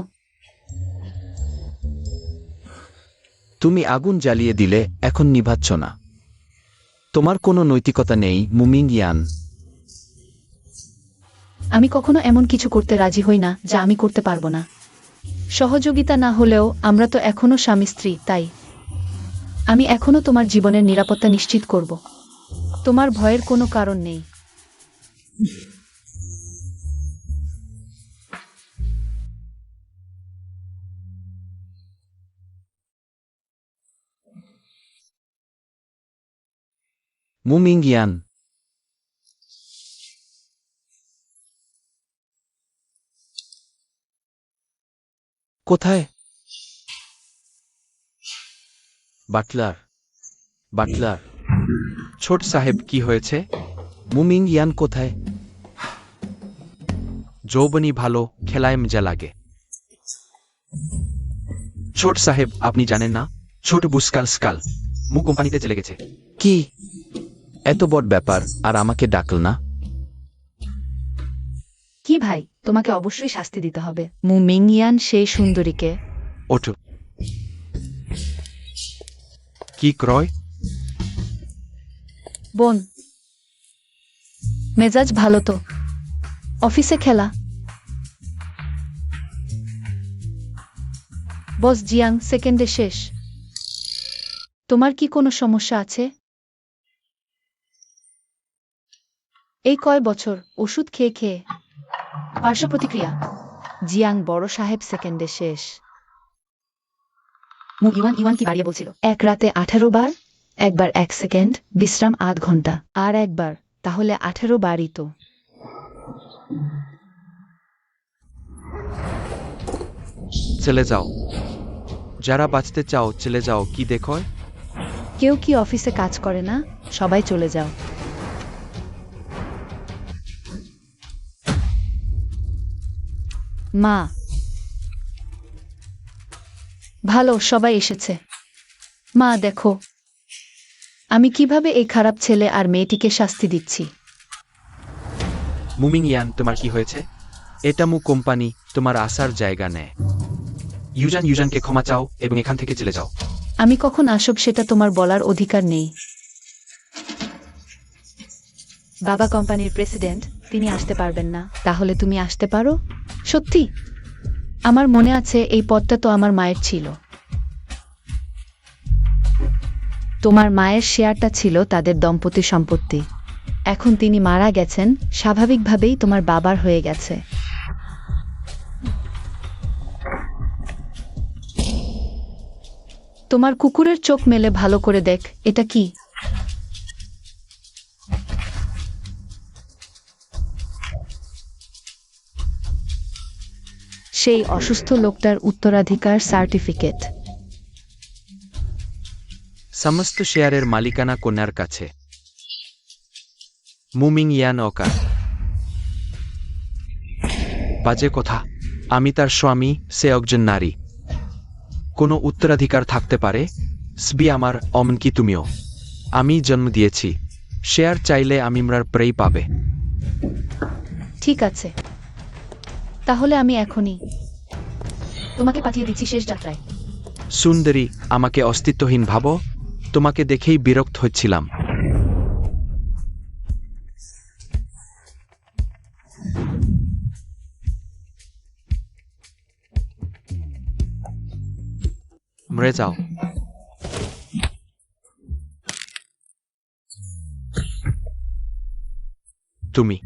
তুমি আগুন জ্বালিয়ে দিলে, এখন নিভাচ্ছ না। তোমার কোনো নৈতিকতা নেই, মুমিন ইয়ান। আমি কখনো এমন কিছু করতে রাজি হই না যা আমি করতে পারবো না। সহযোগিতা না হলেও আমরা তো এখনো স্বামী স্ত্রী, তাই আমি এখনো তোমার জীবনের নিরাপত্তা নিশ্চিত করব। তোমার ভয়ের কোনো কারণ নেই। মুমিন ইয়ান। কোথায়? বাটলার। বাটলার। ছোট সাহেব, কি হয়েছে? মুমিন ইয়ান কোথায়? যৌবনই ভালো, খেলায় মজা লাগে। ছোট সাহেব, আপনি জানেন না, ছোট বুসকাল স্কাল মু কোম্পানিতে চলে গেছে। কি? এত বড় ব্যাপার, আর আমাকে ডাকল না? কি ভাই, তোমাকে অবশ্যই শাস্তি দিতে হবে। মুমিংয়ান সেই সুন্দরীকে। ওঠো। কি ক্রয়? বোন। মেজাজ ভালো তো? অফিসে খেলা? বস জিয়াং সেকেন্ডে শেষ। তোমার কি কোনো সমস্যা আছে? এই কয় বছর ওষুধ খেয়ে খেয়ে? পার্শ্ব প্রতিক্রিয়া? জিয়াং বড় সাহেব সেকেন্ডে শেষ। ইওয়ান কি বাড়িয়ে বলছিল? এক রাতে 18 বার, একবার 1 সেকেন্ড, বিশ্রাম 8 ঘন্টা, আর একবার, তাহলে 18 বারই তো। চলে যাও। যারা বাঁচতে চাও চলে যাও। কি দেখো? কেউ কি অফিসে কাজ করে না? সবাই চলে যাও। মা। ভালো, সবাই এসেছে। মা দেখো, আমি কিভাবে এই খারাপ ছেলে আর মেয়েটিকে শাস্তি দিচ্ছি। মুমিং ইয়ান, তোমার কি হয়েছে? এটা মু কোম্পানি, তোমার আসার জায়গা নেয়। ইউজানকে ক্ষমা চাও এবং এখান থেকে চলে যাও। আমি কখন আসব সেটা তোমার বলার অধিকার নেই। বাবা কোম্পানির প্রেসিডেন্ট, তিনি আসতে পারবেন না। তাহলে তুমি আসতে পারো? সত্যি? আমার মনে আছে এই পদটা তো আমার মায়ের ছিল। তোমার মায়ের শেয়ারটা ছিল তাদের দম্পতি সম্পত্তি। এখন তিনি মারা গেছেন, স্বাভাবিকভাবেই তোমার বাবার হয়ে গেছে। তোমার কুকুরের চোখ মেলে ভালো করে দেখ, এটা কি? সেই অসুস্থ লোকটার উত্তরাধিকার সার্টিফিকেট। সমস্ত শেয়ারের মালিকানা কন্যার কাছে। মুমিং ইয়ান ওকা। বাজে কথা। আমি তার স্বামী, সে একজন নারী। কোনো উত্তরাধিকার থাকতে পারে? সবই আমার, অমনকি তুমিও। আমি জন্ম দিয়েছি। শেয়ার চাইলে আমি মরার প্রেই পাবে। ঠিক আছে, তাহলে আমি এখনই তোমাকে পাঠিয়ে দিচ্ছি শেষ যাত্রায়। সুন্দরী, আমাকে অস্তিত্বহীন ভাবো? তোমাকে দেখেই বিরক্ত হচ্ছিলাম। মরে যাও। তুমি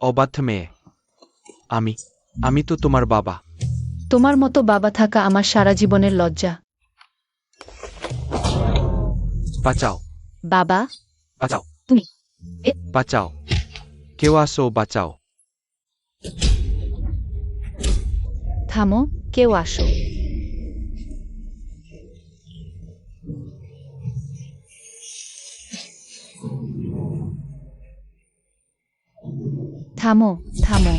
অবাধ্য মেয়ে। আমি তো তোমার বাবা। তোমার মতো বাবা থাকা আমার সারা জীবনের লজ্জা। বাঁচাও। বাবা? বাঁচাও। তুমি? বাঁচাও। কেউ আসো, বাঁচাও। থামো, কেউ আসো। থামো থামো।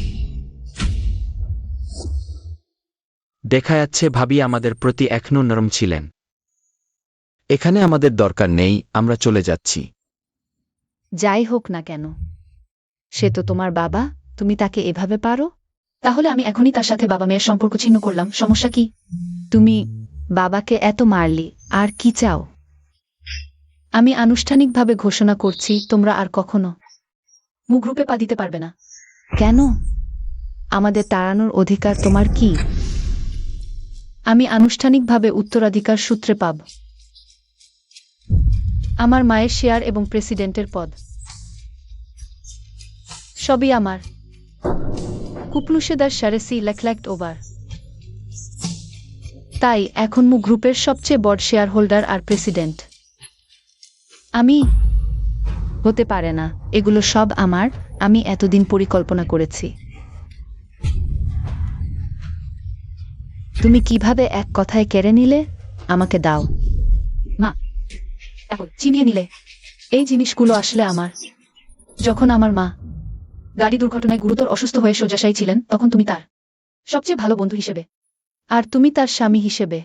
দেখা যাচ্ছে ভাবি আমাদের প্রতি এখনো নরম ছিলেন। এখানে আমাদের দরকার নেই, আমরা চলে যাচ্ছি। যাই হোক না কেন, সে তো তোমার বাবা, তুমি তাকে এভাবে পারো? তাহলে আমি এখনই তার সাথে বাবা মেয়ের সম্পর্ক ছিন্ন করলাম, সমস্যা কি? তুমি বাবাকে এত মারলি, আর কি চাও? আমি আনুষ্ঠানিকভাবে ঘোষণা করছি, তোমরা আর কখনো মুখ গ্রুপে পা দিতে পারবে না। কেন? আমাদের তাড়ানোর অধিকার তোমার কি? আমি আনুষ্ঠানিকভাবে উত্তরাধিকার সূত্রে পাব আমার মায়ের শেয়ার এবং প্রেসিডেন্টের পদ। সবই আমার। কুপলুশেদার সারেসি লেখল্যাক্ট ওভার। তাই এখন মু গ্রুপের সবচেয়ে বড় শেয়ার হোল্ডার আর প্রেসিডেন্ট আমি। হতে পারে না, এগুলো সব আমার, আমি এতদিন পরিকল্পনা করেছি। তুমি কিভাবে এক কথায় কেড়ে নিলে? আমাকে দাও। মা, এখন চিনিয়ে নিলে। এই জিনিসগুলো আসলে আমার। যখন আমার মা গাড়ি দুর্ঘটনায় গুরুতর অসুস্থ হয়ে শয্যাশায়ী ছিলেন, তখন তুমি তার সবচেয়ে ভালো বন্ধু হিসেবে, আর তুমি তার স্বামী হিসেবে,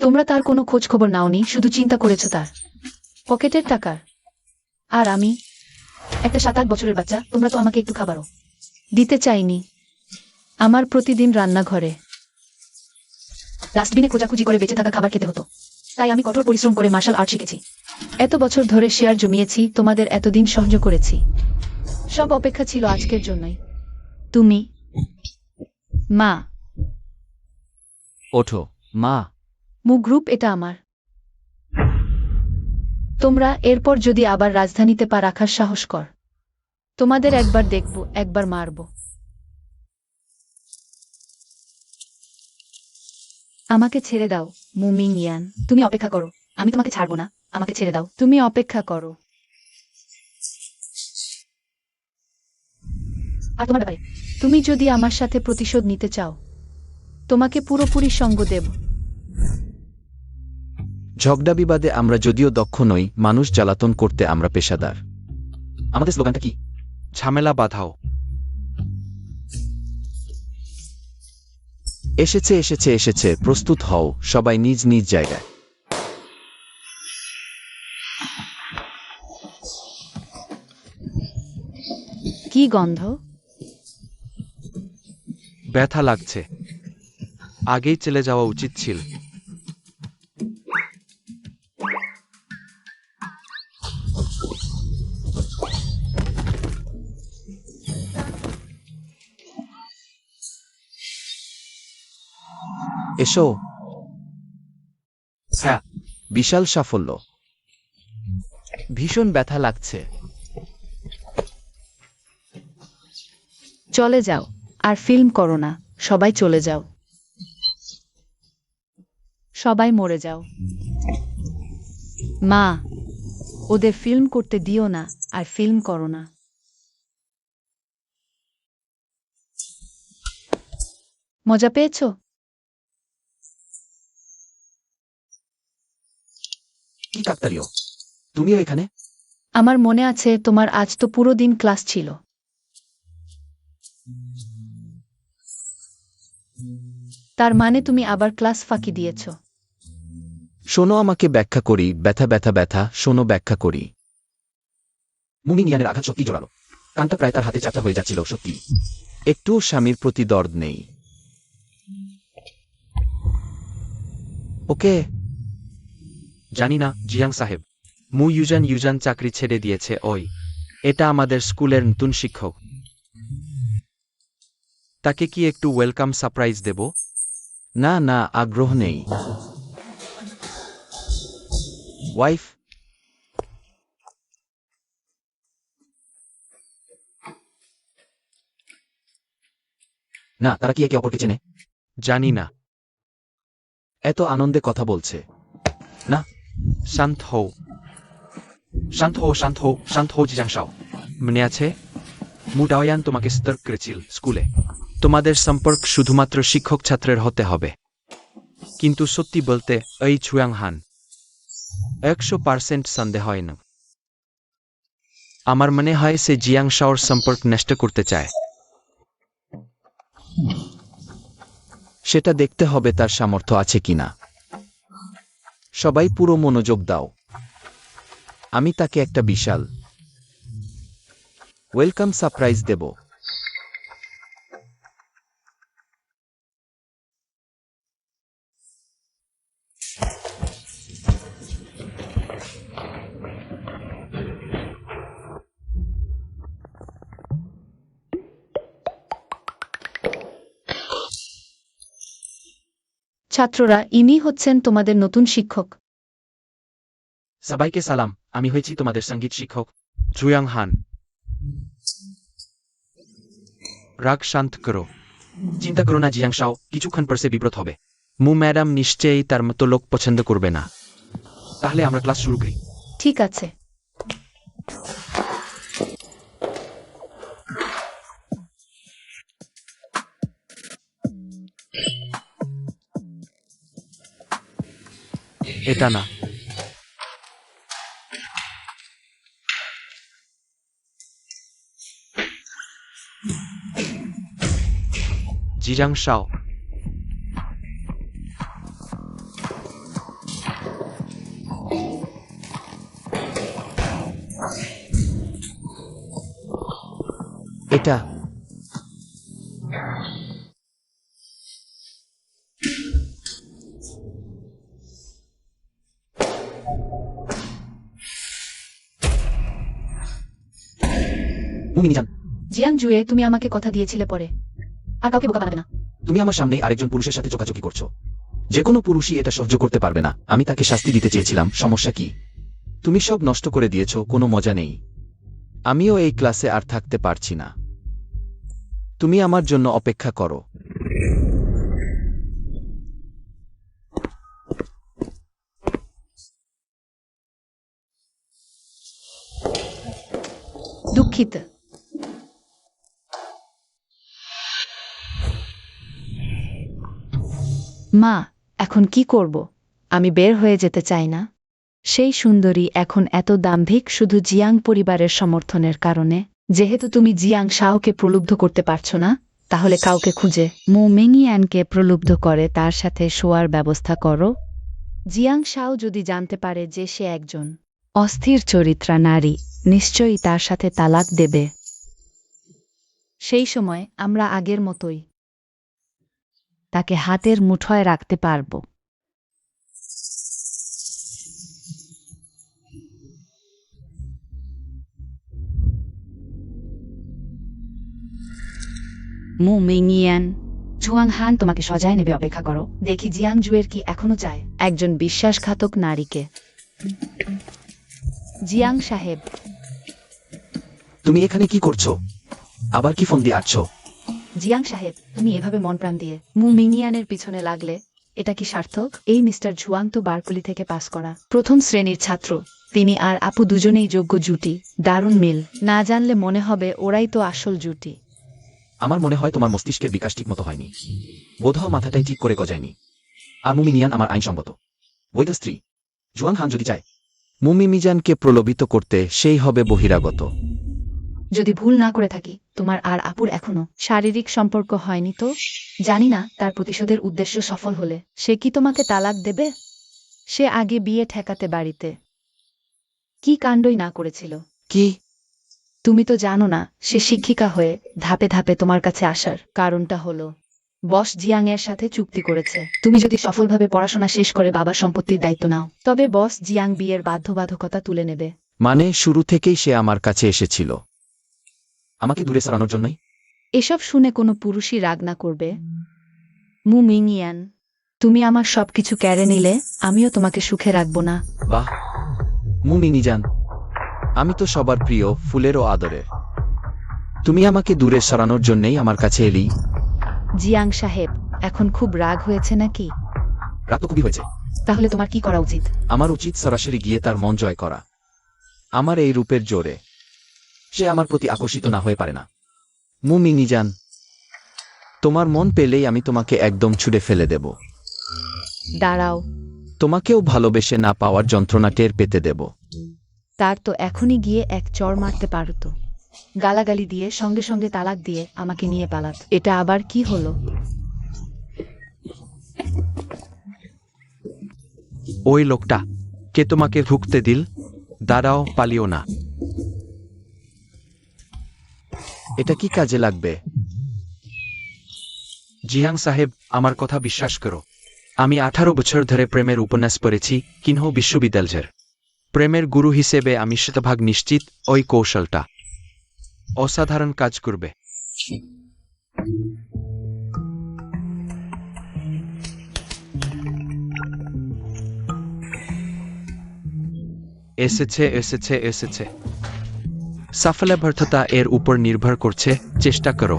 তোমরা তার কোনো খোঁজ খবর নাওনি, শুধু চিন্তা করেছ তার পকেটের টাকার। আর আমি একটা 7-8 বছরের বাচ্চা, তোমরা তো আমাকে একটু খাবারও দিতে চাইনি। আমার প্রতিদিন রান্নাঘরে ডাস্টবিনে খোঁজাখুঁজি করে বেঁচে থাকা খাবার খেতে হতো। তাই আমি কঠোর পরিশ্রম করে মার্শাল আর্ট শিখেছি। এত বছর ধরে শেয়ার জমিয়েছি, তোমাদের এতদিন সহ্য করেছি। সব অপেক্ষা ছিল আজকের জন্যই। তুমি মা। ওঠো, মা। মু গ্রুপ এটা আমার। তোমরা এরপর যদি আবার রাজধানীতে পা রাখার সাহস কর, তোমাদের একবার দেখব, একবার মারব। আমাকে ছেড়ে দাও মুমিং ইয়ান। তুমি অপেক্ষা করো, আমি তোমাকে ছাড়বো না। আমাকে ছেড়ে দাও, তুমি অপেক্ষা করো। আর তোমার ব্যাপারে, তুমি যদি আমার সাথে প্রতিশোধ নিতে চাও, তোমাকে পুরোপুরি সঙ্গ দেব। ঝগড়া বিবাদে আমরা যদিও দক্ষ নই, মানুষ জ্বালাতন করতে আমরা পেশাদার। আমাদের স্লোগানটা কি? ঝামেলা বাঁধাও। এসেছে এসেছে এসেছে, প্রস্তুত হও, সবাই নিজ নিজ জায়গায়। কি গন্ধ? ব্যথা লাগছে। আগেই চলে যাওয়া উচিত ছিল। এসো। হ্যাঁ, বিশাল সাফল্য। ভীষণ ব্যথা লাগছে। চলে যাও, আর ফিল্ম করো না। সবাই চলে যাও, সবাই মরে যাও। মা, ওদের ফিল্ম করতে দিও না, আর ফিল্ম করো না। মজা পেয়েছো? কি কাকতালীয়, তুমিও এখানে? আমার মনে আছে, তোমার আজ তো পুরো দিন ক্লাস ছিল। তার মানে তুমি আবার ক্লাস ফাঁকি দিয়েছ? শোনো, আমাকে ব্যাখ্যা করি। ব্যথা ব্যথা ব্যথা, শোনো ব্যাখ্যা করি। মুমিন ইয়ানের আঘাত সত্যি জোরালো। কানটা প্রায় তার হাতে চাপটা হয়ে যাচ্ছিল। সত্যি একটু স্বামীর প্রতি দরদ নেই। ওকে, জানি না জিয়াং সাহেব। মু ইউজান ইউজান চাকরি ছেড়ে দিয়েছে। ওই, এটা আমাদের স্কুলের নতুন শিক্ষক। তাকে কি একটু ওয়েলকাম সারপ্রাইজ দেব? না না, আগ্রহ নেই। ওয়াইফ? না, তারা কি একে অপরকে চেনে? জানি না। এত আনন্দে কথা বলছে। না, শান্ত হও। শান্ত হও, শান্ত হও, শান্ত হও জিজাং শাও। মনে আছে, মু ডাওয়ান তোমাকে সতর্ক করেছিল স্কুলে। তোমাদের সম্পর্ক শুধুমাত্র শিক্ষক ছাত্রের হতে হবে। কিন্তু সত্যি বলতে, এই ছুয়াং হান 100% সন্দেহ হয় না। আমার মনে হয় সে জিয়াং শাওর সম্পর্ক নষ্ট করতে চায়। সেটা দেখতে হবে তার সামর্থ্য আছে কিনা। সবাই পুরো মনোযোগ দাও। আমি তাকে একটা বিশাল ওয়েলকাম সারপ্রাইজ দেব। ছাত্ররা, ইনি হচ্ছেন তোমাদের নতুন শিক্ষক। সবাইকে সালাম, আমি হয়েছি তোমাদের সঙ্গীত শিক্ষক জুয়াং হান। রাগ শান্ত করো। চিন্তা করো না জিয়াং শাও, কিছুক্ষণ পর সে বিব্রত হবে। ম্যাডাম নিশ্চয়ই তার মতো লোক পছন্দ করবে না। তাহলে আমরা ক্লাস শুরু করি। ঠিক আছে। এটা না। জিরাং শাও। এটা মুমিনিজান, জিয়াং জুয়ে, তুমি আমাকে কথা দিয়েছিলে পরে আর কাউকে বোকা বানাবে না। তুমি আমার সামনে আরেকজন পুরুষের সাথে চোকাচোকি করছো। যে কোনো পুরুষই এটা সহ্য করতে পারবে না। আমি তাকে শাস্তি দিতে চেয়েছিলাম, সমস্যা কি? তুমি সব নষ্ট করে দিয়েছো, কোনো মজা নেই। আমিও এই ক্লাসে আর থাকতে পারছি না। তুমি আমার জন্য অপেক্ষা করো। দুঃখিত। মা, এখন কি করব? আমি বের হয়ে যেতে চাই না। সেই সুন্দরী এখন এত দাম্ভিক শুধু জিয়াং পরিবারের সমর্থনের কারণে। যেহেতু তুমি জিয়াং শাওকে প্রলুব্ধ করতে পারছো না, তাহলে কাউকে খুঁজে মু মেংইয়ানকে প্রলুব্ধ করে তার সাথে শোয়ার ব্যবস্থা করো। জিয়াং শাও যদি জানতে পারে যে সে একজন অস্থির চরিত্রা নারী, নিশ্চয়ই তার সাথে তালাক দেবে। সেই সময় আমরা আগের মতোই তাকে হাতের মুঠোয় রাখতে পারব। মু মিংইয়ান, জুয়াং হান তোমাকে সজায় নেবে, অপেক্ষা করো। দেখি জিয়াং জুয়ের কি এখনো চায় একজন বিশ্বাসঘাতক নারীকে। জিয়াং সাহেব, তুমি এখানে কি করছো? আবার কি ফোন দিয়ে আসছো? জিয়াং সাহেব, তুমি এভাবে মন প্রাণ দিয়ে মু মিংইয়ানের পিছনে লাগলে এটা কি সার্থক? এই মিস্টার জুয়াং তো বারকুলি থেকে পাস করা প্রথম শ্রেণীর ছাত্র। তিনি আর আপু দুজনেই যোগ্য জুটি, দারুণ মিল। না জানলে মনে হবে ওরাই তো আসল জুটি। আমার মনে হয় তোমার মস্তিষ্কের বিকাশ ঠিক মতো হয়নি। বোধহয় মাথাটাই ঠিক করে গজায়নি। আর মুমিনিয়ান আমার আইনসম্মত বৈধ স্ত্রী। জুয়াং হান যদি চায় মুমিমিজানকে প্রলোভিত করতে, সেই হবে বহিরাগত। যদি ভুল না করে থাকি, তোমার আর আপুর এখনো শারীরিক সম্পর্ক হয়নি তো? জানি না তার প্রতিশোধের উদ্দেশ্য সফল হলে সে কি তোমাকে তালাক দেবে। সে আগে বিয়ে ঠেকাতে বাড়িতে কি কাণ্ডই না করেছিল। কি? তুমি তো জানো না, সে শিক্ষিকা হয়ে ধাপে ধাপে তোমার কাছে আসার কারণটা হলো বস জিয়াং এর সাথে চুক্তি করেছে। তুমি যদি সফলভাবে পড়াশোনা শেষ করে বাবার সম্পত্তির দায়িত্ব নাও, তবে বস জিয়াং বিয়ের বাধ্যবাধকতা তুলে নেবে। মানে শুরু থেকেই সে আমার কাছে এসেছিল আমাকে দূরে সরানোর জন্যই? এসব শুনে কোনো পুরুষই রাগ না করবে। মু মিংইয়ান, তুমি আমার সবকিছু কেড়ে নিলে আমিও তোমাকে সুখে রাখব না। বাহ মুমিনিজান, আমি তো সবার প্রিয়, ফুলেরও আদরের। তুমি আমাকে দূরে সরানোর জন্যই আমার কাছে এলি? জিয়াং সাহেব, এখন খুব রাগ হয়েছে নাকি? রাত তো খুবই হয়েছে। তাহলে তোমার কি করা উচিত? আমার উচিত সরাসরি গিয়ে তার মন জয় করা। আমার এই রূপের জোরে সে আমার প্রতি আকর্ষিত না হয়ে পারে না। মুমিনিজান, তোমার মন পেলেই আমি তোমাকে একদম ছুঁড়ে ফেলে দেব। দাঁড়াও, তোমাকেও ভালোবেসে না পাওয়ার যন্ত্রণা টের পেতে দেব। তার তো এখনই গিয়ে এক চড় মারতে পারতো। গালাগালি দিয়ে সঙ্গে সঙ্গে তালাক দিয়ে আমাকে নিয়ে পালাত। এটা আবার কি হলো? ওই লোকটা। কে তোমাকে ঢুকতে দিল? দাঁড়াও, পালিও না। এটা কি কাজে লাগবে? জিয়াং সাহেব, আমার কথা বিশ্বাস করো। আমি 18 বছর ধরে প্রেমের উপন্যাস পড়েছি, কিনহো বিশ্ববিদ্যালয়ের। প্রেমের গুরু হিসেবে আমি শতভাগ নিশ্চিত ওই কৌশলটা অসাধারণ কাজ করবে। এসেছে এসেছে এসেছে। সাফল্যবর্ধতা এর উপর নির্ভর করছে, চেষ্টা করো।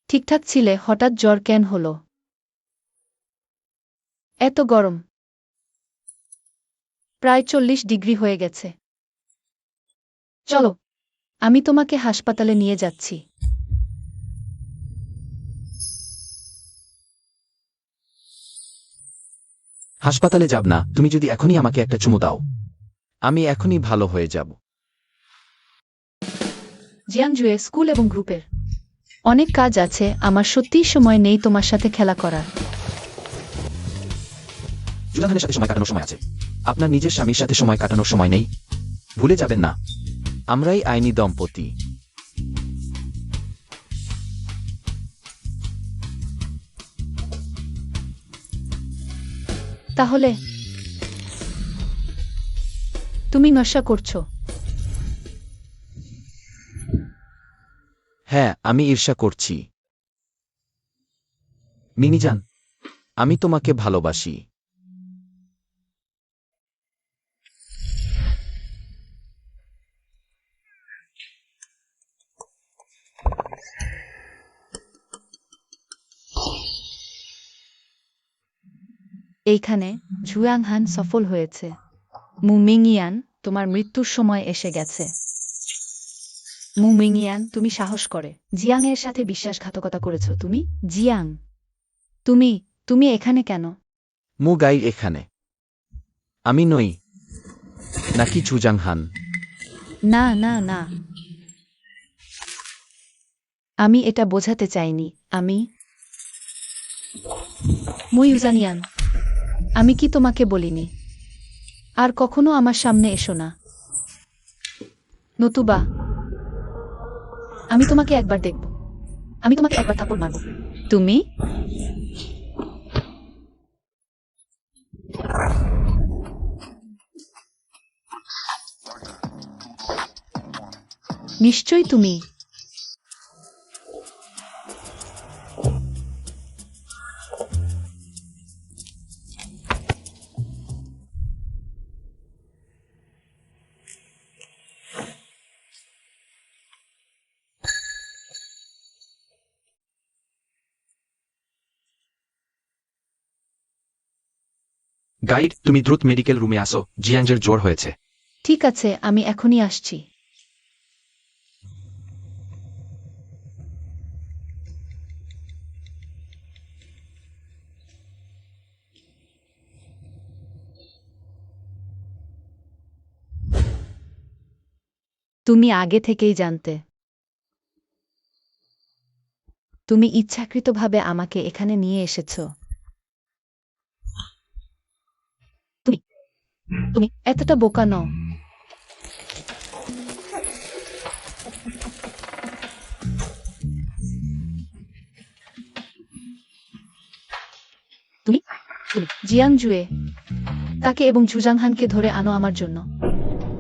ঠিকঠাক ছিলে, হঠাৎ জ্বর কেন হলো? এত গরম? প্রায় 40 ডিগ্রি হয়ে গেছে। চলো, আমি তোমাকে হাসপাতালে নিয়ে যাচ্ছি। হাসপাতালে যাব না, তুমি যদি এখনই আমাকে একটা চুমু দাও, আমি এখনই ভালো হয়ে যাব। জিয়াংজুয়ে স্কুল এবং গ্রুপের অনেক কাজ আছে, আমার সত্যিই সময় নেই তোমার সাথে খেলা করার। জুলাহানের সাথে সময় কাটানোর সময় আছে, আপনার নিজের স্বামীর সাথে সময় কাটানোর সময় নেই। ভুলে যাবেন না, আমরাই আইনি দম্পতি। তাহলে তুমি নশা করছো? হ্যাঁ, আমি ঈর্ষা করছি। মিনিজান, আমি তোমাকে ভালোবাসি। এইখানে ঝুয়াংহান সফল হয়েছে। মুমিংয়ান, তোমার মৃত্যুর সময় এসে গেছে। মুমিংয়ান, তুমি সাহস করে জিয়াং এর সাথে বিশ্বাসঘাতকতা করেছো তুমি? জিয়াং, তুমি তুমি এখানে কেন? মু গাই এখানে। আমি নই নাকি চুজাংহান? না না না, আমি এটা বোঝাতে চাইনি। আমি মুইউজানিয়ান, আমি কি তোমাকে বলিনি? আর কখনো আমার সামনে এসো না, নতুবা আমি তোমাকে একবার দেখব, আমি তোমাকে একবার থাপ্পড় মারব। তুমি নিশ্চয়ই তুমি। গাইড, তুমি দ্রুত মেডিকেল রুমে আসো, জিয়াংজের জ্বর হয়েছে। ঠিক আছে, আমি এখনই আসছি। তুমি আগে থেকেই জানতে। তুমি ইচ্ছাকৃতভাবে আমাকে এখানে নিয়ে এসেছো। তুমি তুমি এতটা বোকা নও। তুমি জিয়াংজুয়ে, তাকে এবং ঝুজাংহানকে ধরে আনো আমার জন্য।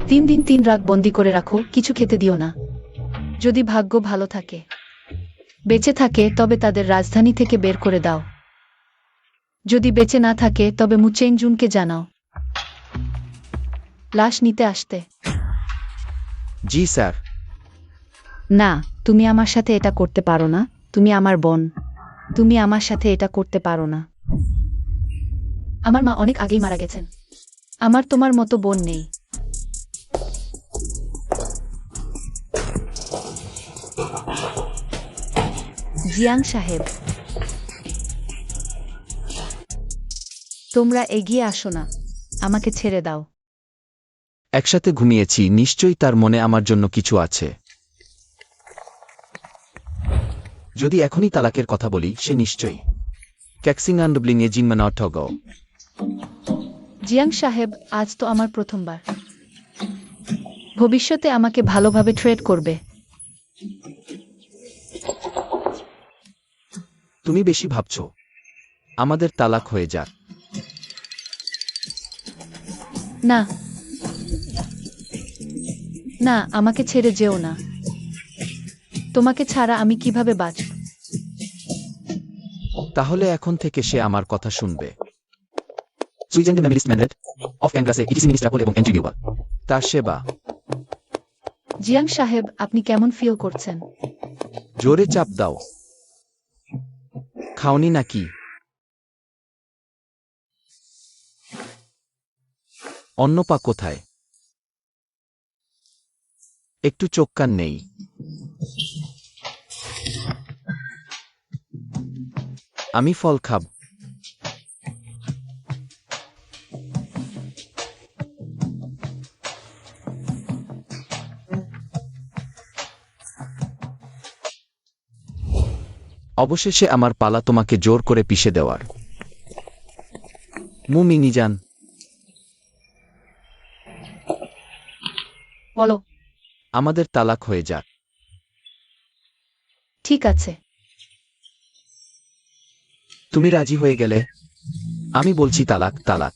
3 দিন 3 রাত বন্দি করে রাখো, কিছু খেতে দিও না। যদি ভাগ্য ভালো থাকে, বেঁচে থাকে, তবে তাদের রাজধানী থেকে বের করে দাও। যদি বেঁচে না থাকে, তবে মুচেংজুনকে জানাও লাশ নিতে আসতে। জি স্যার। না, তুমি আমার সাথে এটা করতে পারো না। তুমি আমার বোন, তুমি আমার সাথে এটা করতে পারো না। আমার মা অনেক আগেই মারা গেছেন। আমার তোমার মতো বোন নেই। জিয়াং সাহেব, তোমরা এগিয়ে আসো না, আমাকে ছেড়ে দাও। একসাথে ঘুমিয়েছি, নিশ্চয়ই তার মনে আমার জন্য কিছু আছে। যদি এখনই তালাকের কথা বলি, সে নিশ্চয়ই ক্যাক্সিং আন্ড ব্লিংয়ে জিনমানা ঠগ। জিয়াং সাহেব, আজ তো আমার প্রথমবার। ভবিষ্যতে আমাকে ভালোভাবে ট্রেড করবে। তুমি বেশি ভাবছ। আমাদের তালাক হয়ে যাক। না না, আমাকে ছেড়ে যেও না। তোমাকে ছাড়া আমি কিভাবে বাঁচব? তাহলে এখন থেকে সে আমার কথা শুনবে। সুইজেন্ডে মেমোরিস্ট ম্যানরেট অফ ক্যানগ্রাসে ইটিসি মিনিস্ট্রাপল এবং এন্ট্রি বিউবার। তার সেবা। জিয়াং সাহেব, আপনি কেমন ফিল করছেন? জোরে চাপ দাও। খাওনি নাকি? অন্য পা কোথায়? একটু চোখ কান নেই? আমি ফল খাব। অবশেষে আমার পালা তোমাকে জোর করে পিষে দেওয়ার। মুমিনি যান। বলো। আমাদের তালাক হয়ে যাক। ঠিক আছে। তুমি রাজি হয়ে গেলে? আমি বলছি তালাক, তালাক।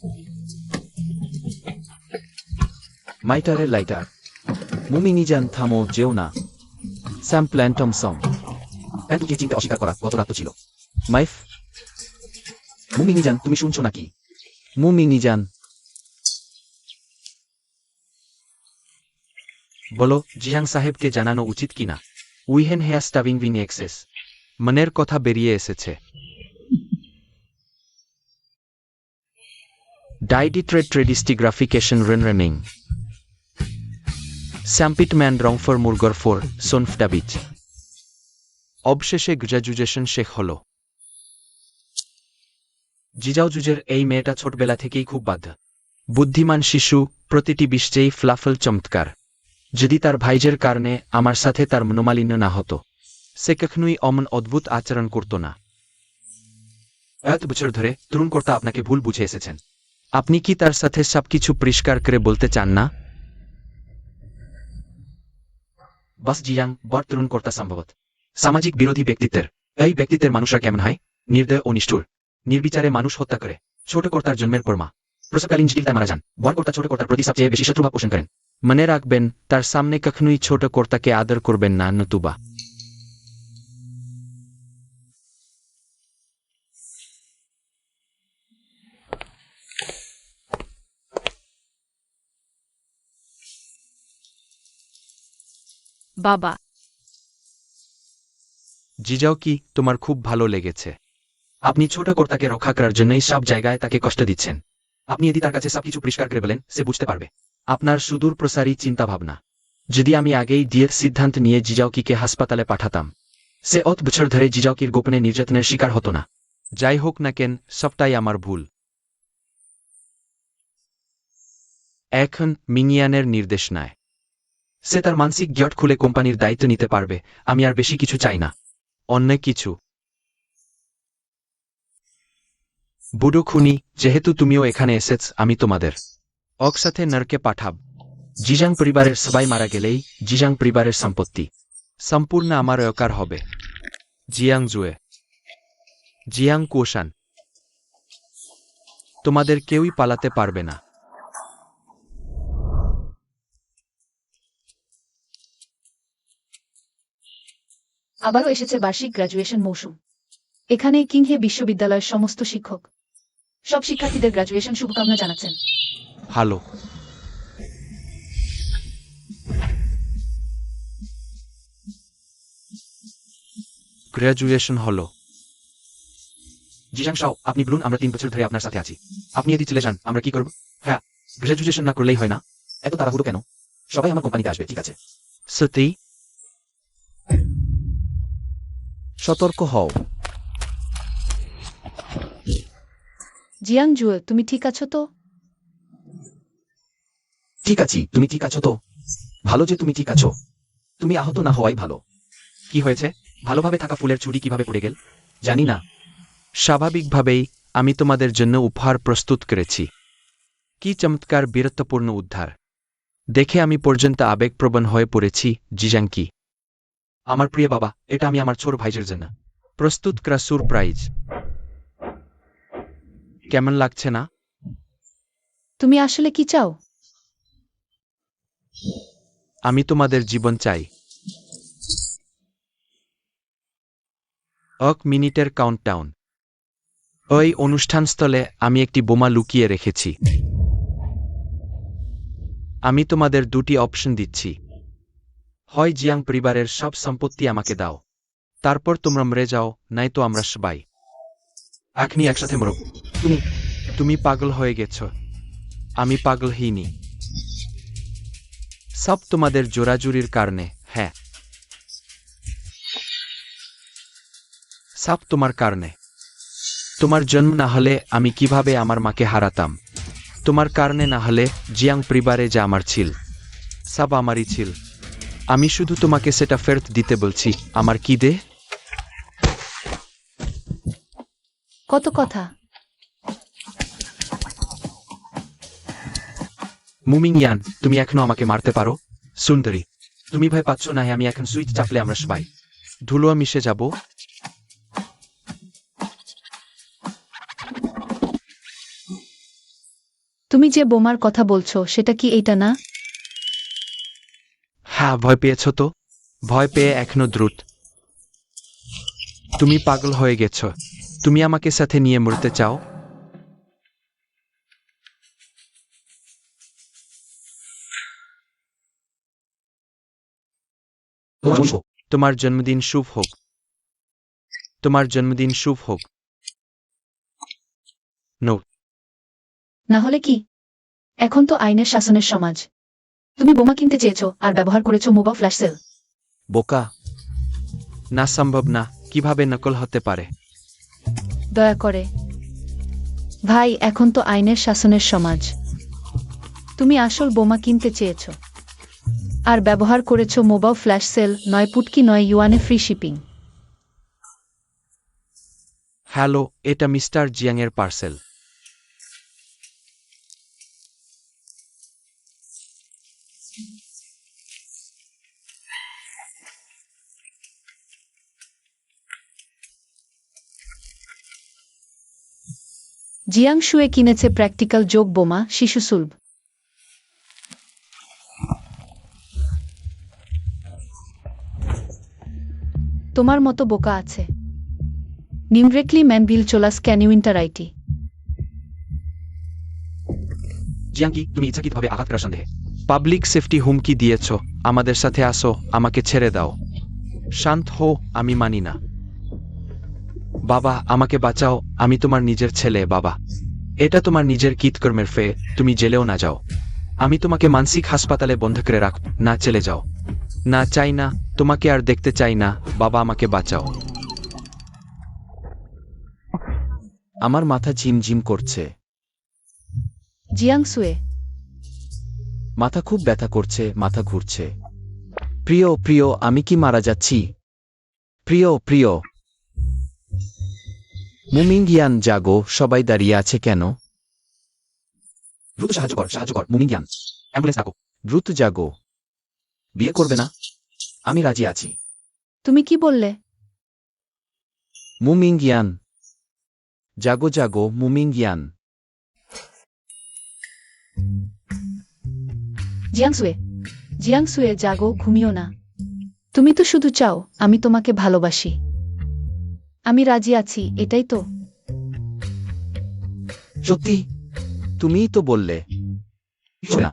মাইটারের লাইটার। মুমিনি যান, থামো, যেও না। স্যাম প্ল্যান্টম সম। প্যান্টুকে চিনতে অস্বীকার করা কত রাত ছিল। মাইফ। মুমিনি যান, তুমি শুনছো নাকি? মুমিনি যান। বলো, জিয়াং সাহেবকে জানানো উচিত কিনা? উইহেন হেয়া স্টাভিং উইন এক্সেস। মনের কথা বেরিয়ে এসেছে। ডাইডিট্রেড ট্রেডিস্টিগ্রাফিকেশন রেনরেনিং স্যাম্পিট ম্যান রং ফর মুরগর ফর সোনফটাবিচ। অবশেষে গ্র্যাজুয়েশন শেখ হল। জিজাওজুজের এই মেয়েটা ছোটবেলা থেকেই খুব বাধ্য। বুদ্ধিমান শিশু, প্রতিটি বিষয়েই ফ্লাফল চমৎকার। যদি তার ভাইজের কারণে আমার সাথে তার মনোমালিন্য না হতো, সে কখনোই অমন অদ্ভুত আচরণ করত না। এত বছর ধরে তরুণকর্তা আপনাকে ভুল বুঝে এসেছেন। আপনি কি তার সাথে সবকিছু পরিষ্কার করে বলতে চান না? বাস জিয়াং, বর তরুণকর্তা সম্ভবত সামাজিক বিরোধী ব্যক্তিত্বের। এই ব্যক্তিত্বের মানুষরা কেমন হয়? নির্দয় ও নিষ্ঠুর। নির্বিচারে মানুষ হত্যা করে। ছোট কর্তার জন্মের পর মা প্রসবকালীন জটিলতায় মারা যান। বড় কর্তা ছোট কর্তার প্রতি সবচেয়ে বেশি শত্রুভাব পোষণ করেন। মনে রাখবেন, তার সামনে কখনোই ছোট কর্তাকে আদর করবেন না, নতুবা বাবা। জিজাও কি তোমার খুব ভালো লেগেছে? আপনি ছোট কর্তাকে রক্ষা করার জন্যই সব জায়গায় তাকে কষ্ট দিচ্ছেন। আপনি যদি তার কাছে সবকিছু পরিষ্কার করে বলেন, সে বুঝতে পারবে। আপনার সুদূর প্রসারী চিন্তাভাবনা। যদি আমি আগেই বিয়ের সিদ্ধান্ত নিয়ে জিজাওকিকে হাসপাতালে পাঠাতাম, সে অত বছর ধরে জিজাওকির গোপনে নির্যাতনের শিকার হতো না। যাই হোক না কেন, সবটাই আমার ভুল। এখন মিনিয়ানের নির্দেশ নেয়। সে তার মানসিক জ্ঞট খুলে কোম্পানির দায়িত্ব নিতে পারবে। আমি আর বেশি কিছু চাই না। অন্য কিছু। বুড়ো খুনি, যেহেতু তুমিও এখানে এসেছ, আমি তোমাদের একসাথে নরকে পাঠাব। জিজাং পরিবারের সবাই মারা গেলেই জিজাং পরিবারের সম্পত্তি সম্পূর্ণ আমার একার হবে। জিয়াং জুয়ে, জিয়াং কোশান, তোমাদের কেউই পালাতে পারবে না। আবারও এসেছে বার্ষিক গ্র্যাজুয়েশন মৌসুম। এখানে কিংহে বিশ্ববিদ্যালয়ের সমস্ত শিক্ষক সব শিক্ষার্থীদের গ্র্যাজুয়েশন শুভকামনা জানাচ্ছেন। ভালো। গ্র্যাজুয়েশন হলো। জিজাং শাও, আপনি বলুন, আমরা 3 বছর ধরে আপনার সাথে আছি। আপনি যদি চলে যান, আমরা কি করব? হ্যাঁ, গ্র্যাজুয়েশন না করলেই হয় না। এত তাড়াহুড়ো কেন? সবাই আমার কোম্পানিতে আসবে, ঠিক আছে? সত্যি? সতর্ক হও। জিয়াং জুয়ে, তুমি ঠিক আছো তো? ঠিক আছি, তুমি ঠিক আছো তো? ভালো যে তুমি ঠিক আছো। তুমি আহত না হওয়াই ভালো। কি হয়েছে? ভালোভাবে থাকা ফুলের ছুরি কিভাবে পড়ে গেল? জানি না। স্বাভাবিকভাবেই আমি তোমাদের জন্য উপহার প্রস্তুত করেছি। কি চমৎকার বীরত্বপূর্ণ উদ্ধার দেখে আমি পর্যন্ত আবেগপ্রবণ হয়ে পড়েছি। জিজাংকি, আমার প্রিয় বাবা, এটা আমি আমার ছোট ভাইয়ের জন্য। প্রস্তুত করা সারপ্রাইজ। কেমন লাগছে না? তুমি আসলে কি চাও? আমি তোমাদের জীবন চাই। 1 মিনিটের কাউন্টডাউন। ওই অনুষ্ঠানস্থলে আমি একটি বোমা লুকিয়ে রেখেছি। আমি তোমাদের 2টি অপশন দিচ্ছি। হয় জিয়াং পরিবারের সব সম্পত্তি আমাকে দাও, তারপর তোমরা মরে যাও, নয়তো আমরা সবাই এখনই একসাথে মরব। তুমি পাগল হয়ে গেছ। আমি পাগল হইনি। সব তোমাদের জোরাজুরির কারণে। হ্যাঁ, সব তোমার কারণে। তোমার জন্ম না হলে আমি কিভাবে আমার মাকে হারাতাম? তোমার কারণে না হলে জিয়াং পরিবারে যা আমার ছিল সব আমারই ছিল। আমি শুধু তোমাকে সেটা ফেরত দিতে বলছি। আমার কি দে? কত কথা! মুমিং ইয়ান, তুমি এখনো আমাকে মারতে পারো? সুন্দরী, তুমি ভয় পাচ্ছ না? আমি এখন সুইচ চাপলে আমরা সবাই ধুলো মিশে যাব। তুমি যে বোমার কথা বলছো সেটা কি এইটা না? হ্যাঁ, ভয় পেয়েছ তো? ভয় পেয়ে এখনো দ্রুত। তুমি পাগল হয়ে গেছ। তুমি আমাকে সাথে নিয়ে মরতে চাও? তোমার জন্মদিন শুভ হোক। তোমার জন্মদিন শুভ হোক। নো। না হলে কি? এখন তো আইনের শাসনের সমাজ। তুমি বোমা কিনতে চেয়েছো আর ব্যবহার করেছো মোবাইল ফ্ল্যাশ সেল। বোকা। না, সম্ভব না। কিভাবে নকল হতে পারে? দয়া করে ভাই, এখন তো আইনের শাসনের সমাজ। তুমি আসল বোমা কিনতে চেয়েছো আর ব্যবহার করেছো মোবাইল ফ্ল্যাশ সেল, 9 পুটকি 9 ইউয়ানে ফ্রি শিপিং। হ্যালো, এটা মিস্টার জিয়াংয়ের পার্সেল। জিয়াং শুয়ে কিনেছে প্র্যাকটিক্যাল যোগ বোমা, শিশু সুলভ। তোমার মতো বোকা আছে। নিউরেকলি ম্যান বিল চোলাস ক্যানিউইন্টার আইটি। জিয়াংকি, তুমি ইচ্ছাকৃতভাবে আঘাত করার সন্দেহে পাবলিক সেফটি হুমকি দিয়েছ। আমাদের সাথে আসো, আমাকে ছেড়ে দাও। শান্ত হো, আমি মানি না। বাবা, আমাকে বাঁচাও। আমি তোমার নিজের ছেলে বাবা। এটা তোমার নিজের কৃতকর্মের ফে। তুমি জেলেও না যাও। আমি তোমাকে মানসিক হাসপাতালে বন্ধ করে রাখ। না, চলে যাও। না, চাই না। তোমাকে আর দেখতে চাই না। বাবা, আমাকে বাঁচাও। আমার মাথা ঝিমঝিম করছে। জিয়াং শুয়ে, মাথা খুব ব্যথা করছে, মাথা ঘুরছে। প্রিয় প্রিয়, আমি কি মারা যাচ্ছি? প্রিয় প্রিয়। মুমিং ইয়ান, জাগো। সবাই দাঁড়িয়ে আছে কেন? দ্রুত সাহায্য কর, সাহায্য কর। মুমিং ইয়ান, অ্যাম্বুলেন্স ডাকো। দ্রুত জাগো। বিয়ে করবে না? আমি রাজি আছি। তুমি কি বললে? মুমিং ইয়ান, জাগো জাগো। মুমিং ইয়ান। জিয়াং শুয়ে, জাগো, ঘুমিও না। তুমি তো শুধু চাও আমি তোমাকে ভালোবাসি। আমি রাজি আছি, এটাই তো। সত্যি? তুমিই তো বললে। শোনা,